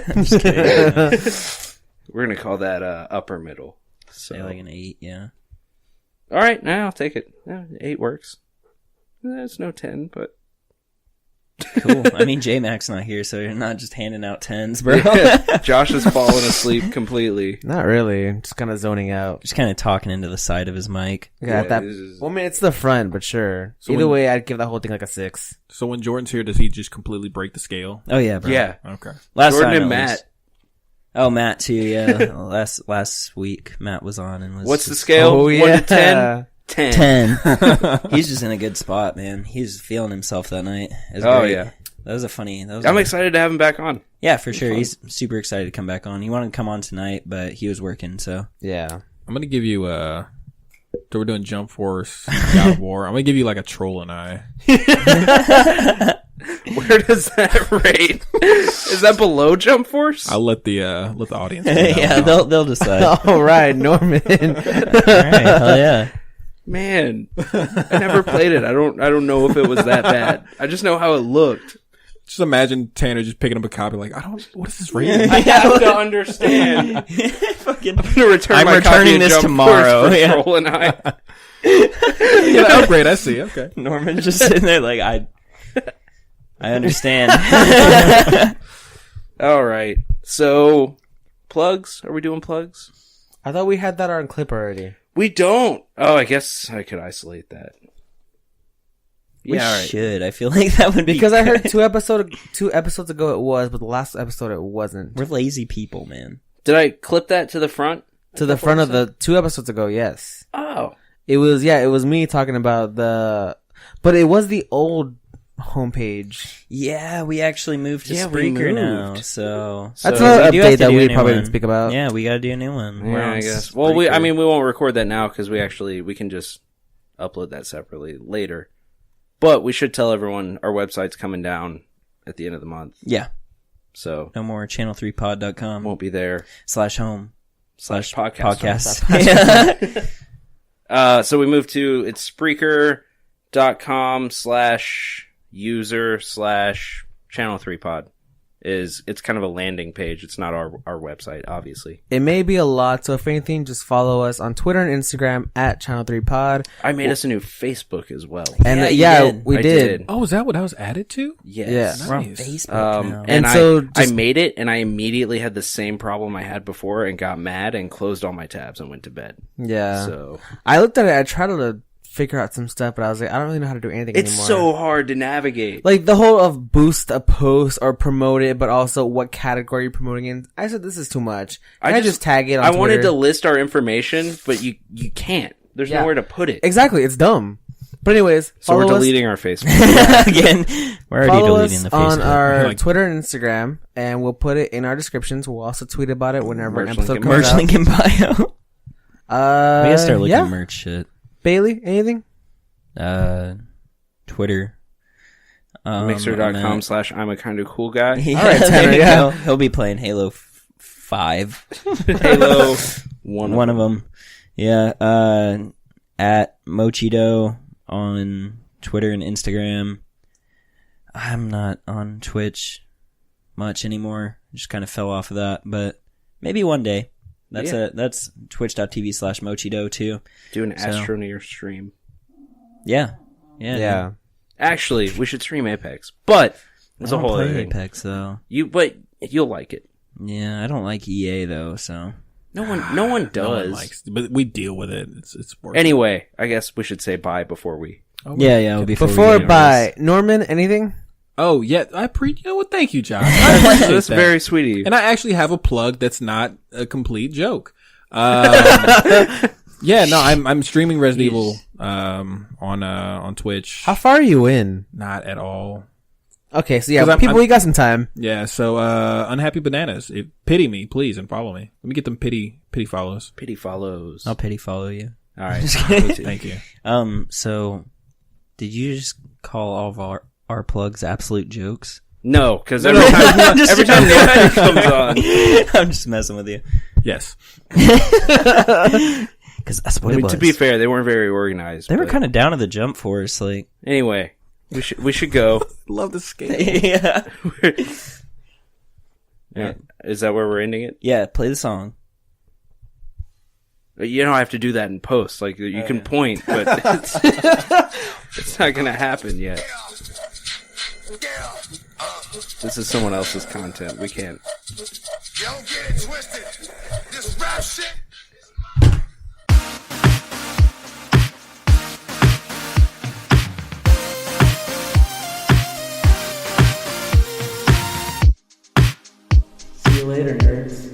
I'm just kidding. We're gonna call that upper middle. So, Say like an 8, yeah. all right, now I'll take it. Yeah, 8 works. It's no 10, but Cool. I mean, J-Mac's not here, so you're not just handing out 10s, bro. Josh has fallen asleep completely. Not really. I'm just kind of zoning out. Just kind of talking into the side of his mic. Yeah, Yeah, that. this is- Well, I mean, it's the front, but sure. So Either when- way, I'd give that whole thing like a 6. So when Jordan's here, does he just completely break the scale? Oh, yeah, bro. Yeah, Okay. Last Jordan time, and at Matt. least. Oh, Matt, too, yeah. last week, Matt was on and was... What's the scale? 1 to 10? 10. 10. He's just in a good spot, man. He's feeling himself that night. It was Oh, great. yeah. That was a funny... I'm excited to have him back on. Yeah, for sure. He's super excited to come back on. He wanted to come on tonight, but he was working, so... Yeah. I'm gonna give you so we're doing Jump Force, God of War. I'm gonna give you like a Troll and I. Where does that rate? Is that below Jump Force? I'll let the audience. find out. yeah, they'll decide. All right, Norman. All right, hell yeah. Man, I never played it. I don't know if it was that bad. I just know how it looked. Just imagine Tanner just picking up a copy like, what is this rating? I have to understand. Fucking, I'm gonna return I'm my copy returning of this Jump tomorrow. Force for Yeah. Troll and I. Yeah, upgrade, I see, okay. Norman's just sitting there like, I understand. All right. So, plugs? Are we doing plugs? I thought we had that on clip already. We don't. Oh, I guess I could isolate that. We Yeah, all right. should. I feel like that would be Because I heard good. 2 episodes ago it was, but the last episode it wasn't. We're lazy people, man. Did I clip that to the front? To the front of the 2 episodes ago, yes. Oh. It was me talking about but it was the old homepage. Yeah, we actually moved to Yeah, we Spreaker now, moved. so That's So another we do have update to that do a we new probably one. didn't speak about. Yeah, we gotta do a new one. We're Yeah, on I guess. Well, we Spreaker. won't record that now because we can just upload that separately later. But we should tell everyone our website's coming down at the end of the month. Yeah, So, no more channel3pod.com won't be there. /home Podcast. podcast. Yeah. So we moved to, it's Spreaker.com/user/channel3pod. It's kind of a landing page. It's not our website, obviously. It may be a lot, so if anything, just follow us on Twitter and Instagram at Channel3Pod. I made us a new Facebook as well. And Yeah, you did. we I did. Oh, is that what I was added to? Yes. Yeah. We're on Nice. Facebook now. And And so I just- made it, and I immediately had the same problem I had before and got mad and closed all my tabs and went to bed. Yeah. So I looked at it, I tried to figure out some stuff, but I was like, I don't really know how to do anything it's anymore. so hard to navigate. Like the whole of boost a post or promote it, but also what category you're promoting in. I said this is too much. I just tag it on I wanted Twitter? to list our information, but you can't. There's Yeah. nowhere to put it. Exactly, it's dumb. But anyways, So we're follow us- deleting our Facebook. Again, we're already Follow deleting us the on Facebook. our Like- Twitter and Instagram, and we'll put it in our descriptions. We'll also tweet about it whenever an Merch episode link in comes merch out. link in bio. We gotta start looking yeah. at merch shit. Bailey, anything? Twitter. Mixer.com/I'm a kind of cool guy. Yeah, All right, there Tanner, you yeah. go. He'll be playing Halo 5. Halo. One of them. Yeah. At Mochido on Twitter and Instagram. I'm not on Twitch much anymore. Just kind of fell off of that, but maybe one day. That's twitch.tv/Mochido too. Do an So- Astroneer stream. Yeah. Yeah. Actually, we should stream Apex, but it's a I don't whole other play thing. Apex though. But you'll like it. Yeah, I don't like EA though, so. No one No one does. likes, but we deal with it. It's worth it. Anyway, I guess we should say bye before we. Oh, Yeah, before Before we bye, Norman, anything? Oh, yeah, you know what? Thank you, Josh. I appreciate That's that. very sweet of you. And I actually have a plug that's not a complete joke. Yeah, no, I'm streaming Resident Evil on Twitch. How far are you in? Not at all. Okay, so yeah, 'Cause people, we got some time. Yeah, so Unhappy Bananas. Pity me, please, and follow me. Let me get them pity follows. Pity follows. I'll pity follow you. All right. Thank you. So did you just call all of our plugs absolute jokes? No, because every time Norman comes on, I'm just messing with you. Yes. Because that's what I it mean, was. to be fair, they weren't very organized. They were but- kind of down at the jump for us, like. Anyway, we should go. Love the skate. Yeah. Yeah. Is that where we're ending it? Yeah, play the song. You don't have to do that in post. Like you can point, but it's not gonna happen yet. This is someone else's content. We can't. Don't get it twisted. This rap shit. See you later, nerds.